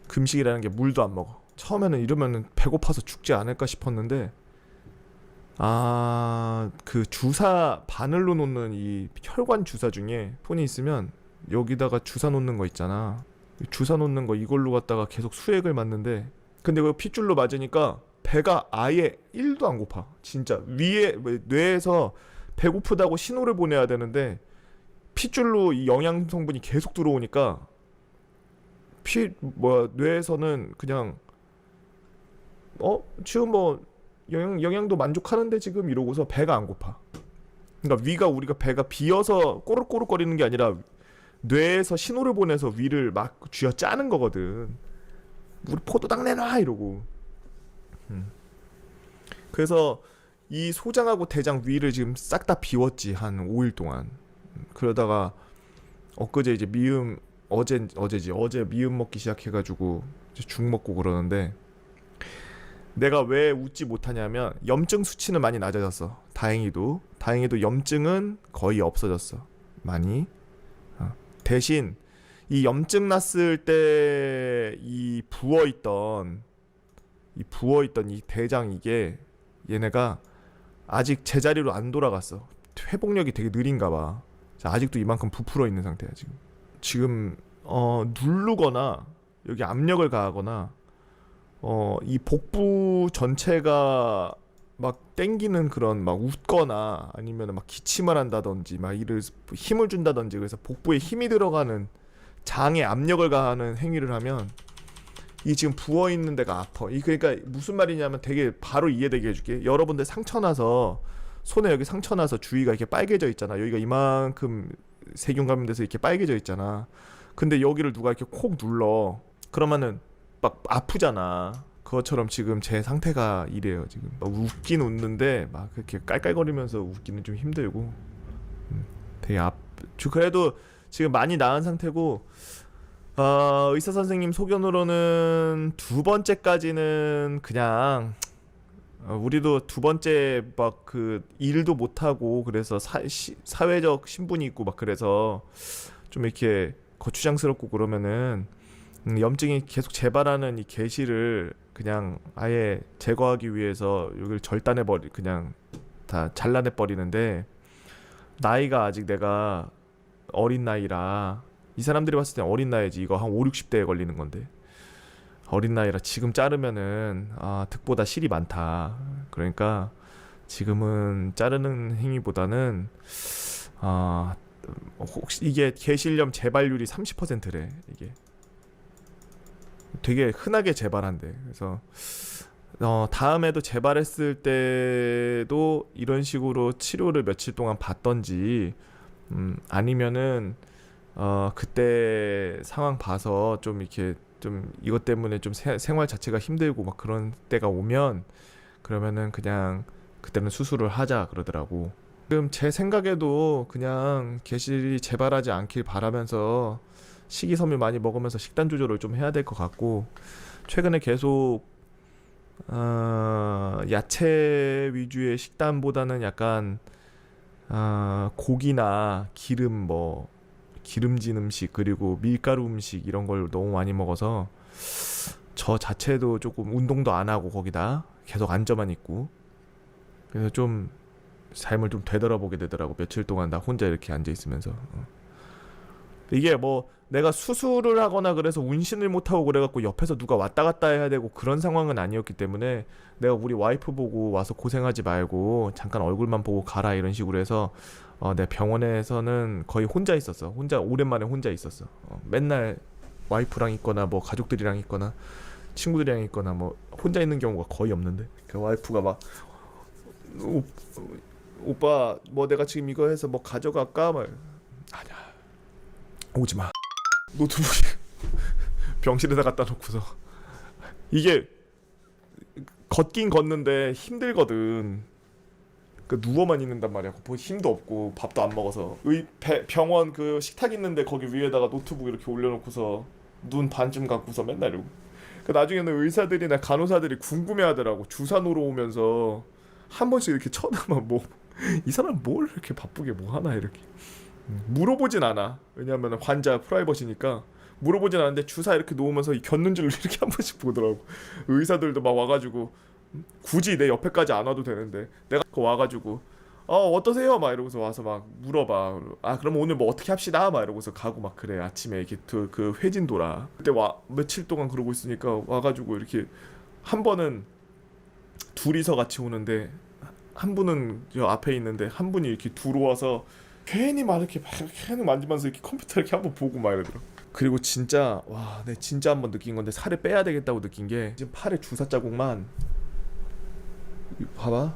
금식이라는 게 물도 안 먹어. 처음에는 이러면은 배고파서 죽지 않을까 싶었는데 그 주사 바늘로 놓는 이 혈관 주사 중에 폰이 있으면 여기다가 주사 놓는 거 있잖아. 주사 놓는 거 이걸로 갖다가 계속 수액을 맞는데 근데 그 핏줄로 맞으니까 배가 아예 1도 안 고파. 진짜 위에 뇌에서 배고프다고 신호를 보내야 되는데 핏줄로 이 영양 성분이 계속 들어오니까 뇌에서는 그냥 지금 뭐 영양도 만족하는데 지금 이러고서 배가 안 고파. 그러니까 우리가 배가 비어서 꼬르꼬르거리는 게 아니라 뇌에서 신호를 보내서 위를 막 쥐어 짜는 거거든. 우리 포도당 내놔 이러고. 그래서 이 소장하고 대장 위를 지금 싹 다 비웠지 한 5일 동안. 그러다가 엊그제 이제 어제 미음 먹기 시작해가지고 이제 죽 먹고 그러는데 내가 왜 웃지 못하냐면 염증 수치는 많이 낮아졌어. 다행히도 염증은 거의 없어졌어. 많이. 대신 이 염증 났을 때 이 부어있던 이 대장 이게 얘네가 아직 제자리로 안 돌아갔어. 회복력이 되게 느린가 봐. 아직도 이만큼 부풀어 있는 상태야 지금. 누르거나 여기 압력을 가하거나 이 복부 전체가 막 땡기는 그런 막 웃거나 아니면 막 기침을 한다든지 막 이를 힘을 준다든지 그래서 복부에 힘이 들어가는 장에 압력을 가하는 행위를 하면 이 지금 부어 있는 데가 아파. 그러니까 무슨 말이냐면 되게 바로 이해되게 해줄게. 여러분들 상처 나서 손에 여기 상처 나서 주위가 이렇게 빨개져 있잖아. 여기가 이만큼 세균 감염돼서 이렇게 빨개져 있잖아. 근데 여기를 누가 이렇게 콕 눌러. 그러면은 막 아프잖아. 그것처럼 지금 제 상태가 이래요. 지금 막 웃긴 웃는데 막 그렇게 깔깔거리면서 웃기는 좀 힘들고 되게 그래도 지금 많이 나은 상태고 의사 선생님 소견으로는 2번째까지는 그냥 우리도 2번째 막 그 일도 못하고 그래서 사회적 신분이 있고 막 그래서 좀 이렇게 거추장스럽고 그러면은 염증이 계속 재발하는 이 개시를 그냥 아예 제거하기 위해서 여기를 그냥 다 잘라내 버리는데 나이가 아직 내가 어린 나이라, 이 사람들이 봤을 땐 어린 나이지, 이거 한 5, 60대에 걸리는 건데 어린 나이라 지금 자르면은 득보다 실이 많다. 그러니까 지금은 자르는 행위보다는 혹시 이게 개실염 재발률이 30%래. 이게 되게 흔하게 재발한대. 그래서 다음에도 재발했을 때도 이런 식으로 치료를 며칠 동안 받던지, 아니면은 그때 상황 봐서 좀 이렇게 좀 이것 때문에 좀 생활 자체가 힘들고 막 그런 때가 오면, 그러면은 그냥 그때는 수술을 하자 그러더라고. 지금 제 생각에도 그냥 개실이 재발하지 않길 바라면서 식이섬유 많이 먹으면서 식단 조절을 좀 해야 될 것 같고, 최근에 계속 야채 위주의 식단보다는 약간 고기나 기름, 뭐 기름진 음식, 그리고 밀가루 음식 이런 걸 너무 많이 먹어서 저 자체도 조금 운동도 안 하고 거기다 계속 앉아만 있고, 그래서 좀 삶을 좀 되돌아보게 되더라고. 며칠 동안 나 혼자 이렇게 앉아 있으면서. 이게 뭐 내가 수술을 하거나 그래서 운신을 못하고 그래갖고 옆에서 누가 왔다 갔다 해야 되고 그런 상황은 아니었기 때문에, 내가 우리 와이프 보고 와서 고생하지 말고 잠깐 얼굴만 보고 가라 이런 식으로 해서 내 병원에서는 거의 혼자 있었어. 오랜만에 혼자 있었어. 맨날 와이프랑 있거나 뭐 가족들이랑 있거나 친구들이랑 있거나 뭐 혼자 있는 경우가 거의 없는데, 그 와이프가 막 오빠 뭐 내가 지금 이거 해서 뭐 가져갈까? 막 아니야, 오지마. 노트북이 병실에다 갖다 놓고서, 이게 걷긴 걷는데 힘들거든. 그 누워만 있는단 말이야. 뭐 힘도 없고 밥도 안 먹어서. 병원 그 식탁 있는데 거기 위에다가 노트북 이렇게 올려놓고서 눈 반쯤 감고서 맨날 이러고. 그 나중에는 의사들이나 간호사들이 궁금해하더라고. 주사 놓으러 오면서 한 번씩 이렇게 쳐다봐. 뭐 이 사람 뭘 이렇게 바쁘게 뭐 하나 이렇게. 물어보진 않아. 왜냐하면 환자 프라이버시니까 물어보진 않는데 주사 이렇게 놓으면서 겪는 줄로 이렇게 한 번씩 보더라고. 의사들도 막 와가지고 굳이 내 옆에까지 안 와도 되는데 내가 와가지고 어떠세요? 막 이러고서 와서 막 물어봐. 그럼 오늘 뭐 어떻게 합시다? 막 이러고서 가고 막 그래. 아침에 이렇게 그 회진 돌아. 그때 며칠 동안 그러고 있으니까 와가지고 이렇게 한 번은 둘이서 같이 오는데, 한 분은 저 앞에 있는데 한 분이 이렇게 들어와서 괜히 막 이렇게 괜히 만지면서 이렇게 컴퓨터 이렇게 한번 보고 막 이러더라. 그리고 진짜 내 진짜 한번 느낀 건데, 살을 빼야 되겠다고 느낀 게, 지금 팔에 주사 자국만 봐봐.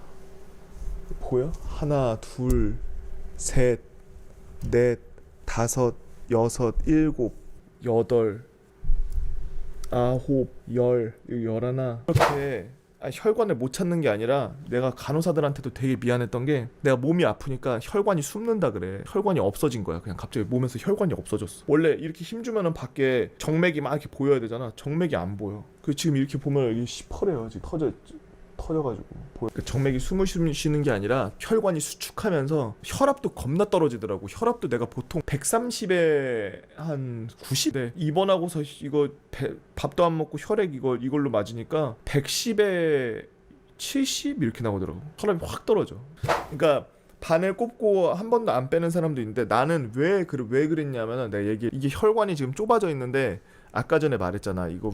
보여? 하나, 둘, 셋, 넷, 다섯, 여섯, 일곱, 여덟, 아홉, 열, 열하나. 이렇게 혈관을 못 찾는 게 아니라, 내가 간호사들한테도 되게 미안했던 게, 내가 몸이 아프니까 혈관이 숨는다 그래. 혈관이 없어진 거야. 그냥 갑자기 몸에서 혈관이 없어졌어. 원래 이렇게 힘주면은 밖에 정맥이 막 이렇게 보여야 되잖아. 정맥이 안 보여. 그 지금 이렇게 보면 여기 시퍼래요. 지금 터져가지고 보여. 그러니까 정맥이 숨을 쉬는 게 아니라 혈관이 수축하면서 혈압도 겁나 떨어지더라고. 혈압도 내가 보통 130에 한 90에 입원하고서 이거 밥도 안 먹고 혈액 이걸로 맞으니까 110에 70 이렇게 나오더라고. 혈압이 확 떨어져. 그러니까 바늘 꼽고 한 번도 안 빼는 사람도 있는데, 나는 왜 그랬냐면은, 내가 이게 혈관이 지금 좁아져 있는데, 아까 전에 말했잖아. 이거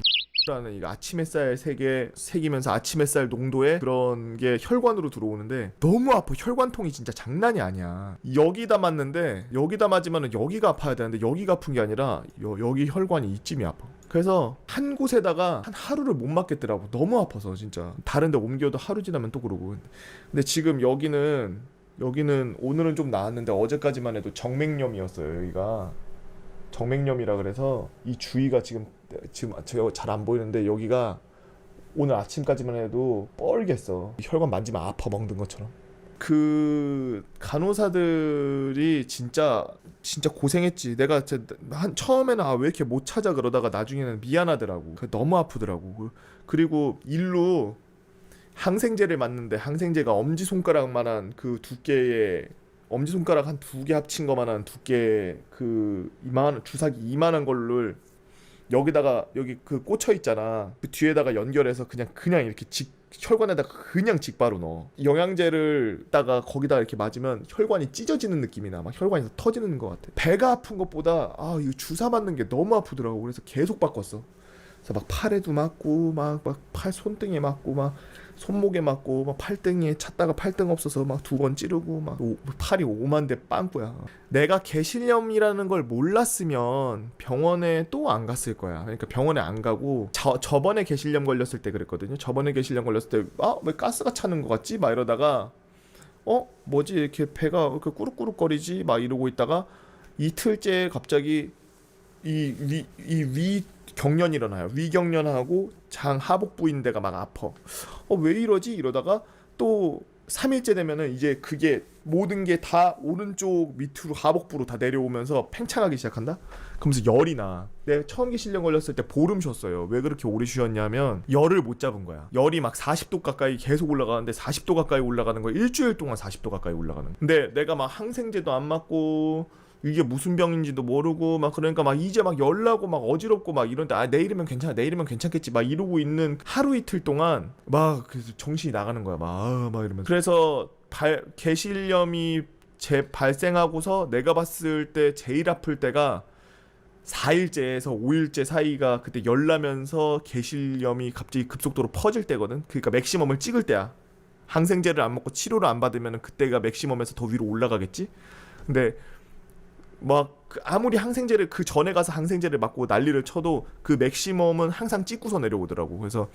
아침 햇살 새기면서 아침 햇살 농도의 그런 게 혈관으로 들어오는데 너무 아파. 혈관통이 진짜 장난이 아니야. 여기다 맞는데, 여기다 맞으면 여기가 아파야 되는데 여기가 아픈 게 아니라 여기 혈관이 이쯤이 아파. 그래서 한 곳에다가 한 하루를 못 맞겠더라고. 너무 아파서 진짜. 다른 데 옮겨도 하루 지나면 또 그러고. 근데 지금 여기는 오늘은 좀 나았는데, 어제까지만 해도 정맥염이었어요. 여기가 정맥염이라 그래서 이 주위가 지금 제가 잘 안 보이는데, 여기가 오늘 아침까지만 해도 뻘겠어. 혈관 만지면 아파, 먹는 것처럼. 그 간호사들이 진짜 고생했지. 내가 처음에는 왜 이렇게 못 찾아 그러다가 나중에는 미안하더라고. 너무 아프더라고. 그리고 일로 항생제를 맞는데, 항생제가 엄지손가락만한 그 두께의, 엄지손가락 한 2개 합친 거만한 두께, 그 이만한 주사기 이만한 걸를 여기다가 여기 그 꽂혀 있잖아. 그 뒤에다가 연결해서 그냥 이렇게 혈관에다가 그냥 직바로 넣어. 영양제를 따가 거기다가 이렇게 맞으면 혈관이 찢어지는 느낌이 나. 막 혈관이 터지는 것 같아. 배가 아픈 것보다 이거 주사 맞는 게 너무 아프더라고. 그래서 계속 바꿨어. 그래서 막 팔에도 맞고 막 팔 손등에 맞고 막 손목에 맞고 막 팔등에 찾다가 팔등 없어서 막 2번 찌르고 막 팔이 오만대 빵꾸야. 내가 개실염이라는 걸 몰랐으면 병원에 또 안 갔을 거야. 그러니까 병원에 안 가고 저번에 개실염 걸렸을 때 그랬거든요. 저번에 개실염 걸렸을 때 왜 가스가 차는 것 같지? 막 이러다가 뭐지 이렇게 배가 이렇게 꾸룩꾸룩거리지? 막 이러고 있다가 이틀째 갑자기 위 경련이 일어나요. 위경련하고 장 하복부인대가 막 아파. 왜 이러지? 이러다가 또 3일째 되면은 이제 그게 모든 게 다 오른쪽 밑으로 하복부로 다 내려오면서 팽창하기 시작한다? 그러면서 열이 나. 내가 처음 개실염 걸렸을 때 보름 쉬었어요. 왜 그렇게 오래 쉬었냐면 열을 못 잡은 거야. 열이 막 40도 가까이 계속 올라가는데 40도 가까이 올라가는 거야. 일주일 동안 40도 가까이 올라가는 거야. 근데 내가 막 항생제도 안 맞고 이게 무슨 병인지도 모르고 막 그러니까 막 이제 막 열나고 막 어지럽고 막 이런데 내일이면 괜찮아 내일이면 괜찮겠지 막 이러고 있는 하루 이틀 동안 막 그래서 정신이 나가는 거야 막 이러면서. 그래서 개실염이 발생하고서 내가 봤을 때 제일 아플 때가 4일째에서 5일째 사이가 그때 열나면서 개실염이 갑자기 급속도로 퍼질 때거든. 그러니까 맥시멈을 찍을 때야. 항생제를 안 먹고 치료를 안 받으면 그때가 맥시멈에서 더 위로 올라가겠지. 근데 막 아무리 항생제를 그 전에 가서 항생제를 맞고 난리를 쳐도 그 맥시멈은 항상 찍고서 내려오더라고. 그래서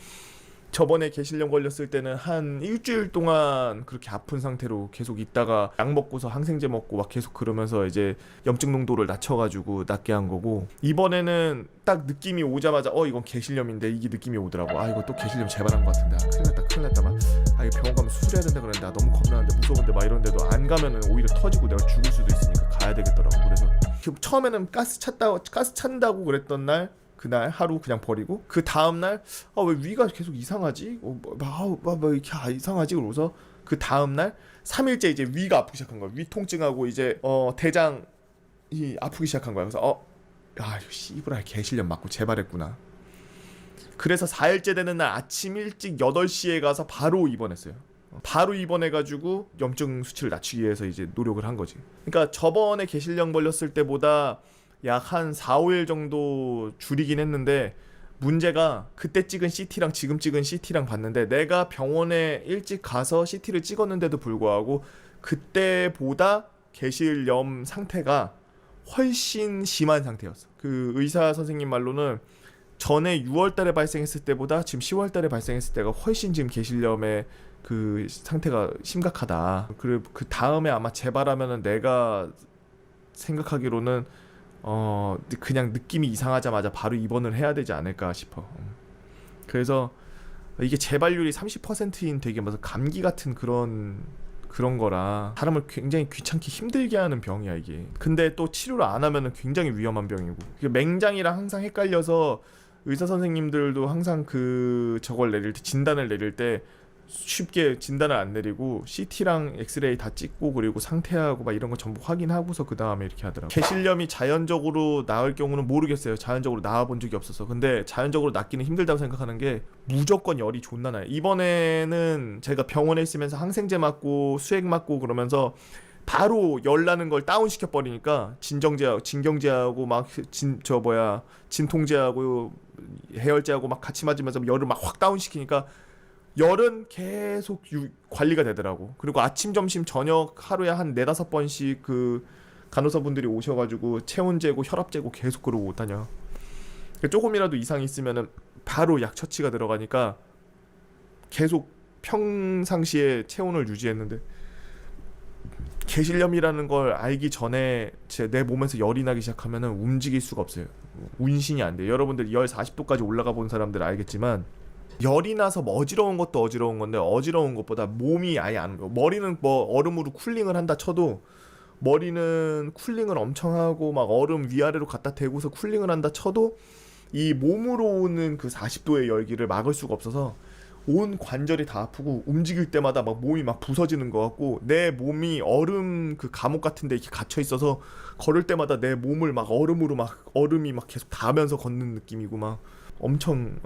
저번에 개실염 걸렸을 때는 한 일주일 동안 그렇게 아픈 상태로 계속 있다가 약 먹고서 항생제 먹고 막 계속 그러면서 이제 염증 농도를 낮춰가지고 낫게 한 거고, 이번에는 딱 느낌이 오자마자 이건 개실염인데 이게 느낌이 오더라고. 이거 또 개실염 재발한 것 같은데 큰일 났다 막 이거 병원 가면 수술해야 된다 그랬는데 너무 겁나는데 무서운데 막 이런데도 안 가면은 오히려 터지고 내가 죽을 수도 있으니까 가야 되겠더라고. 그래서 처음에는 가스 찬다고 그랬던 날 그날 하루 그냥 버리고, 그 다음날 왜 위가 계속 이상하지? 뭐 이렇게 이상하지? 그러고서 그 다음날 3일째 이제 위가 아프기 시작한 거야. 위 통증하고 이제 대장이 아프기 시작한 거야. 그래서 이거 씨부라 개실염 맞고 재발했구나. 그래서 4일째 되는 날 아침 일찍 8시에 가서 바로 입원했어요. 바로 입원해가지고 염증 수치를 낮추기 위해서 이제 노력을 한 거지. 그러니까 저번에 개실염 걸렸을 때보다 약 한 4, 5일 정도 줄이긴 했는데, 문제가 그때 찍은 CT랑 지금 찍은 CT랑 봤는데 내가 병원에 일찍 가서 CT를 찍었는데도 불구하고 그때보다 개실염 상태가 훨씬 심한 상태였어. 그 의사 선생님 말로는 전에 6월달에 발생했을 때보다 지금 10월달에 발생했을 때가 훨씬 지금 개실염의 그 상태가 심각하다. 그리고 그 다음에 아마 재발하면은 내가 생각하기로는 그냥 느낌이 이상하자마자 바로 입원을 해야 되지 않을까 싶어. 그래서 이게 재발률이 30%인 되게 무슨 감기 같은 그런 거라 사람을 굉장히 귀찮게 힘들게 하는 병이야 이게. 근데 또 치료를 안 하면은 굉장히 위험한 병이고, 맹장이랑 항상 헷갈려서 의사 선생님들도 항상 저걸 내릴 때, 진단을 내릴 때 쉽게 진단을 안 내리고 CT랑 엑스레이 다 찍고 그리고 상태하고 막 이런 거 전부 확인하고서 그 다음에 이렇게 하더라고요. 개실염이 자연적으로 나을 경우는 모르겠어요. 자연적으로 나아본 적이 없어서. 근데 자연적으로 낫기는 힘들다고 생각하는 게 무조건 열이 존나 나요. 이번에는 제가 병원에 있으면서 항생제 맞고 수액 맞고 그러면서 바로 열 나는 걸 다운시켜 버리니까 진경제하고 막 진통제하고 해열제하고 막 같이 맞으면서 열을 막 확 다운시키니까 열은 계속 관리가 되더라고. 그리고 아침, 점심, 저녁 하루에 한 4-5번씩 그 간호사분들이 오셔가지고 체온 재고 혈압 재고 계속 그러고 다녀. 조금이라도 이상이 있으면은 바로 약 처치가 들어가니까 계속 평상시에 체온을 유지했는데, 개실염이라는 걸 알기 전에 내 몸에서 열이 나기 시작하면은 움직일 수가 없어요. 운신이 안 돼요. 여러분들 열 40도까지 올라가 본 사람들 알겠지만 열이 나서 어지러운 것도 어지러운 건데, 어지러운 것보다 몸이 아예 안, 머리는 뭐 얼음으로 쿨링을 한다 쳐도, 머리는 쿨링을 엄청 하고 막 얼음 위아래로 갖다 대고서 쿨링을 한다 쳐도 이 몸으로 오는 그 40도의 열기를 막을 수가 없어서 온 관절이 다 아프고 움직일 때마다 막 몸이 막 부서지는 것 같고 내 몸이 얼음 그 감옥 같은 데 이렇게 갇혀 있어서 걸을 때마다 내 몸을 막 얼음으로 막 얼음이 막 계속 닿으면서 걷는 느낌이고 막 엄청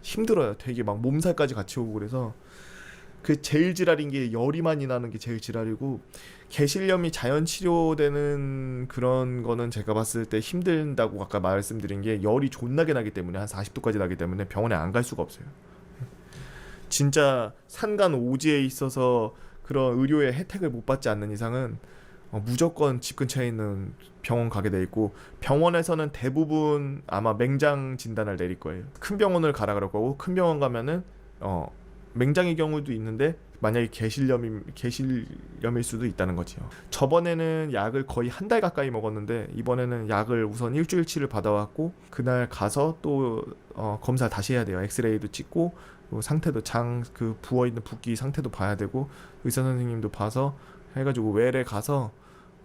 힘들어요. 되게 막 몸살까지 같이 오고 그래서 그 제일 지랄인 게 열이 많이 나는 게 제일 지랄이고 개실염이 자연 치료되는 그런 거는 제가 봤을 때 힘든다고 아까 말씀드린 게 열이 존나게 나기 때문에 한 40도까지 나기 때문에 병원에 안 갈 수가 없어요. 진짜 산간 오지에 있어서 그런 의료의 혜택을 못 받지 않는 이상은 무조건 집 근처에 있는 병원 가게 돼 있고 병원에서는 대부분 아마 맹장 진단을 내릴 거예요. 큰 병원을 가라 그럴 거고 큰 병원 가면은 맹장의 경우도 있는데 만약에 개실염일 수도 있다는 거지요. 저번에는 약을 거의 한 달 가까이 먹었는데 이번에는 약을 우선 일주일치를 받아왔고 그날 가서 또 검사 다시 해야 돼요. 엑스레이도 찍고 상태도 그 부어있는 붓기 상태도 봐야 되고 의사 선생님도 봐서 해가지고 외래 가서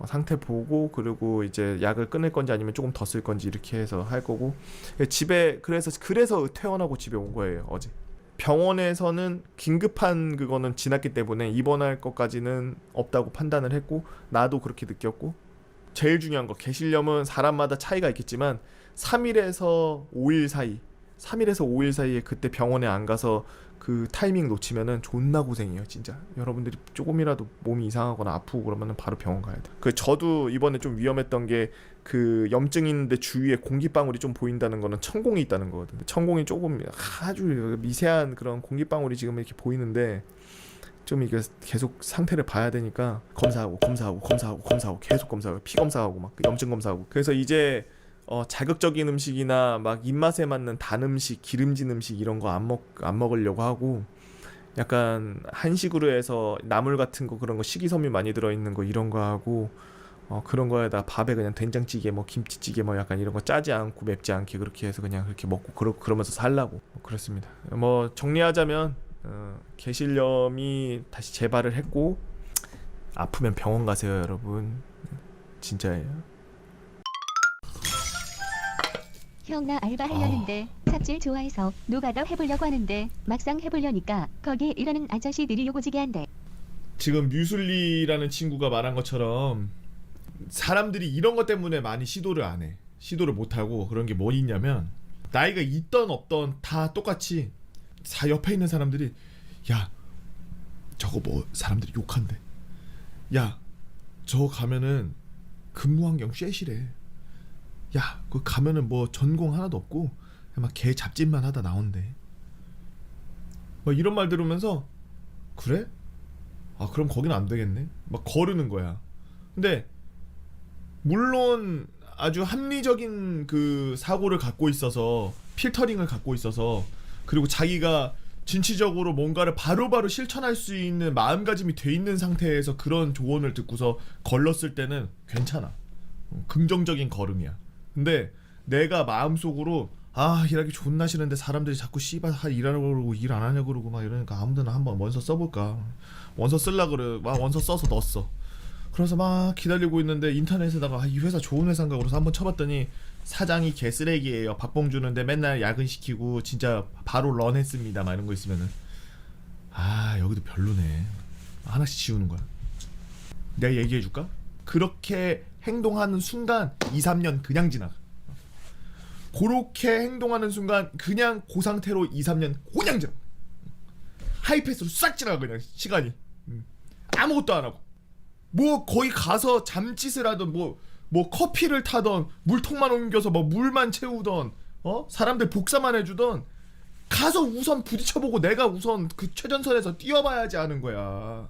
상태 보고 그리고 이제 약을 끊을 건지 아니면 조금 더 쓸 건지 이렇게 해서 할 거고 집에 그래서 퇴원하고 집에 온 거예요 어제. 병원에서는 긴급한 그거는 지났기 때문에 입원할 것까지는 없다고 판단을 했고 나도 그렇게 느꼈고 제일 중요한 거 개실염은 사람마다 차이가 있겠지만 3일에서 5일 사이에 그때 병원에 안 가서 그 타이밍 놓치면은 존나 고생이에요 진짜. 여러분들이 조금이라도 몸이 이상하거나 아프고 그러면은 바로 병원 가야 돼. 저도 이번에 좀 위험했던 게 그 염증 있는데 주위에 공기방울이 좀 보인다는 거는 천공이 있다는 거거든. 천공이 조금 아주 미세한 그런 공기방울이 지금 이렇게 보이는데 좀 이게 계속 상태를 봐야 되니까 검사하고 계속 검사하고 피 검사하고 막 염증 검사하고 그래서 이제 자극적인 음식이나 막 입맛에 맞는 단 음식, 기름진 음식 이런 거 안 먹으려고 하고 약간 한식으로 해서 나물 같은 거 그런 거 식이섬유 많이 들어있는 거 이런 거 하고 그런 거에다 밥에 그냥 된장찌개 뭐 김치찌개 뭐 약간 이런 거 짜지 않고 맵지 않게 그렇게 해서 그냥 그렇게 먹고 그러면서 살라고 그렇습니다. 뭐 정리하자면 개실염이 다시 재발을 했고 아프면 병원 가세요 여러분. 진짜예요.
형 나 알바 하려는데 삽질 좋아해서 노가다 해보려고 하는데 막상 해보려니까 거기 일하는 아저씨들이 요고지게 한대.
지금 뮤슬리라는 친구가 말한 것처럼 사람들이 이런 것 때문에 많이 시도를 안 해. 시도를 못 하고 그런 게 뭐 있냐면 나이가 있던 없던 다 똑같이 옆에 있는 사람들이 야 저거 뭐 사람들이 욕한대. 야 저거 가면은 근무 환경 쉐시래. 야 그 가면은 뭐 전공 하나도 없고 막 개 잡짓만 하다 나온대. 막 이런 말 들으면서 그래? 아 그럼 거기는 안 되겠네. 막 거르는 거야. 근데 물론 아주 합리적인 그 사고를 갖고 있어서 필터링을 갖고 있어서 그리고 자기가 진취적으로 뭔가를 바로바로 실천할 수 있는 마음가짐이 돼 있는 상태에서 그런 조언을 듣고서 걸렀을 때는 괜찮아. 긍정적인 걸음이야. 근데 내가 마음속으로 일하기 존나 싫은데 사람들이 자꾸 씨발 일하려고 그러고 일 안 하냐고 그러고 막 이러니까 아무데나 한번 원서 써볼까. 원서 쓸라 그래. 막 원서 써서 넣었어. 그래서 막 기다리고 있는데 인터넷에다가 이 회사 좋은 회사인가 그래서 한번 쳐봤더니 사장이 개쓰레기예요. 밥봉 주는데 맨날 야근시키고 진짜 바로 런했습니다. 막 이런 거 있으면은 여기도 별로네. 하나씩 지우는 거야. 내가 얘기해줄까? 그렇게 행동하는 순간 2-3년 그냥 지나가. 그렇게 행동하는 순간 그냥 그 상태로 2-3년 그냥 지나가. 하이패스로 싹 지나가 그냥 시간이. 아무것도 안 하고 뭐 거기 가서 잠짓을 하던 뭐 커피를 타던 물통만 옮겨서 뭐 물만 채우던 사람들 복사만 해주던 가서 우선 부딪혀보고 내가 우선 그 최전선에서 뛰어봐야지 하는 거야.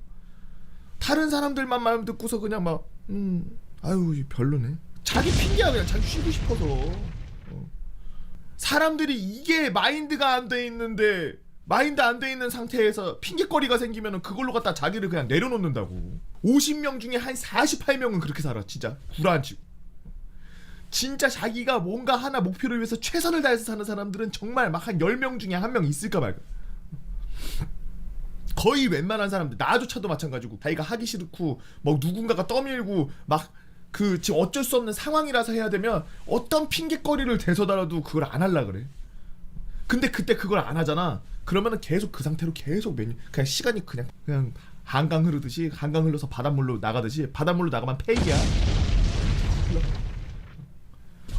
다른 사람들만 말 듣고서 그냥 막 아유 별로네. 자기 핑계야. 그냥 자기 쉬고 싶어서. 사람들이 이게 마인드가 안 돼 있는데 마인드 안 돼 있는 상태에서 핑계거리가 생기면은 그걸로 갖다 자기를 그냥 내려놓는다고. 50명 중에 한 48명은 그렇게 살아. 진짜 구라안치고. 진짜 자기가 뭔가 하나 목표를 위해서 최선을 다해서 사는 사람들은 정말 막 한 10명 중에 한 명 있을까 말까. 거의 웬만한 사람들 나조차도 마찬가지고 자기가 하기 싫고 뭐 누군가가 떠밀고 막 그 지금 어쩔 수 없는 상황이라서 해야 되면 어떤 핑계거리를 대서더라도 그걸 안 할라 그래. 근데 그때 그걸 안 하잖아. 그러면은 계속 그 상태로 계속 그냥 시간이 그냥 한강 흐르듯이 한강 흘러서 바닷물로 나가듯이 바닷물로 나가면 폐기야.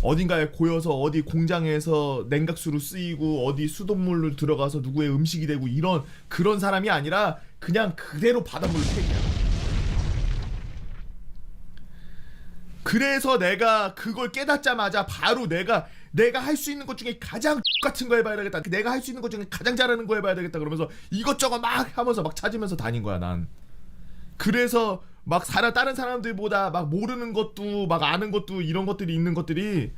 어딘가에 고여서 어디 공장에서 냉각수로 쓰이고 어디 수돗물로 들어가서 누구의 음식이 되고 이런 그런 사람이 아니라 그냥 그대로 바닷물로 폐기야. 그래서 내가 그걸 깨닫자마자 바로 내가 할 수 있는 것 중에 가장 같은 거 해봐야 되겠다. 내가 할 수 있는 것 중에 가장 잘하는 거 해봐야 되겠다. 그러면서 이것저것 막 하면서 막 찾으면서 다닌 거야 난. 그래서 막 다른 사람들보다 막 모르는 것도 막 아는 것도 이런 것들이 있는 것들이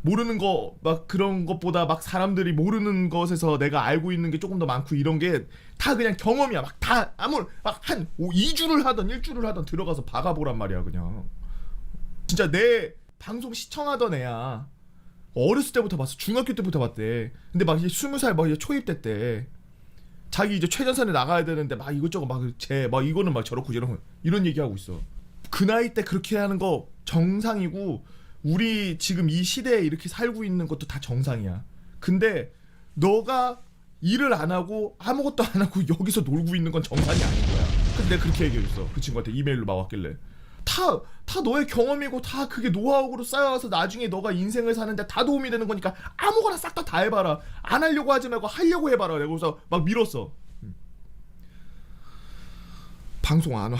모르는 거 막 그런 것보다 막 사람들이 모르는 것에서 내가 알고 있는 게 조금 더 많고 이런 게 다 그냥 경험이야. 막 다 한 2주를 하던 1주를 하던 들어가서 박아보란 말이야 그냥. 진짜 내 방송 시청하던 애야. 어렸을 때부터 봤어. 중학교 때부터 봤대. 근데 막 이제 20살 막 이제 초입 때 자기 이제 최전선에 나가야 되는데 막 이것저것 막 이거는 막 저렇고 이런 얘기하고 있어. 그 나이 때 그렇게 하는 거 정상이고 우리 지금 이 시대에 이렇게 살고 있는 것도 다 정상이야. 근데 너가 일을 안 하고 아무것도 안 하고 여기서 놀고 있는 건 정상이 아닌 거야. 근데 내가 그렇게 얘기해줬어. 그 친구한테 이메일로 막 왔길래. 다 너의 경험이고 다 그게 노하우로 쌓여서 나중에 너가 인생을 사는데 다 도움이 되는 거니까 아무거나 싹 다 해봐라. 안 하려고 하지 말고 하려고 해봐라. 그래서 막 밀었어. 방송 안 와.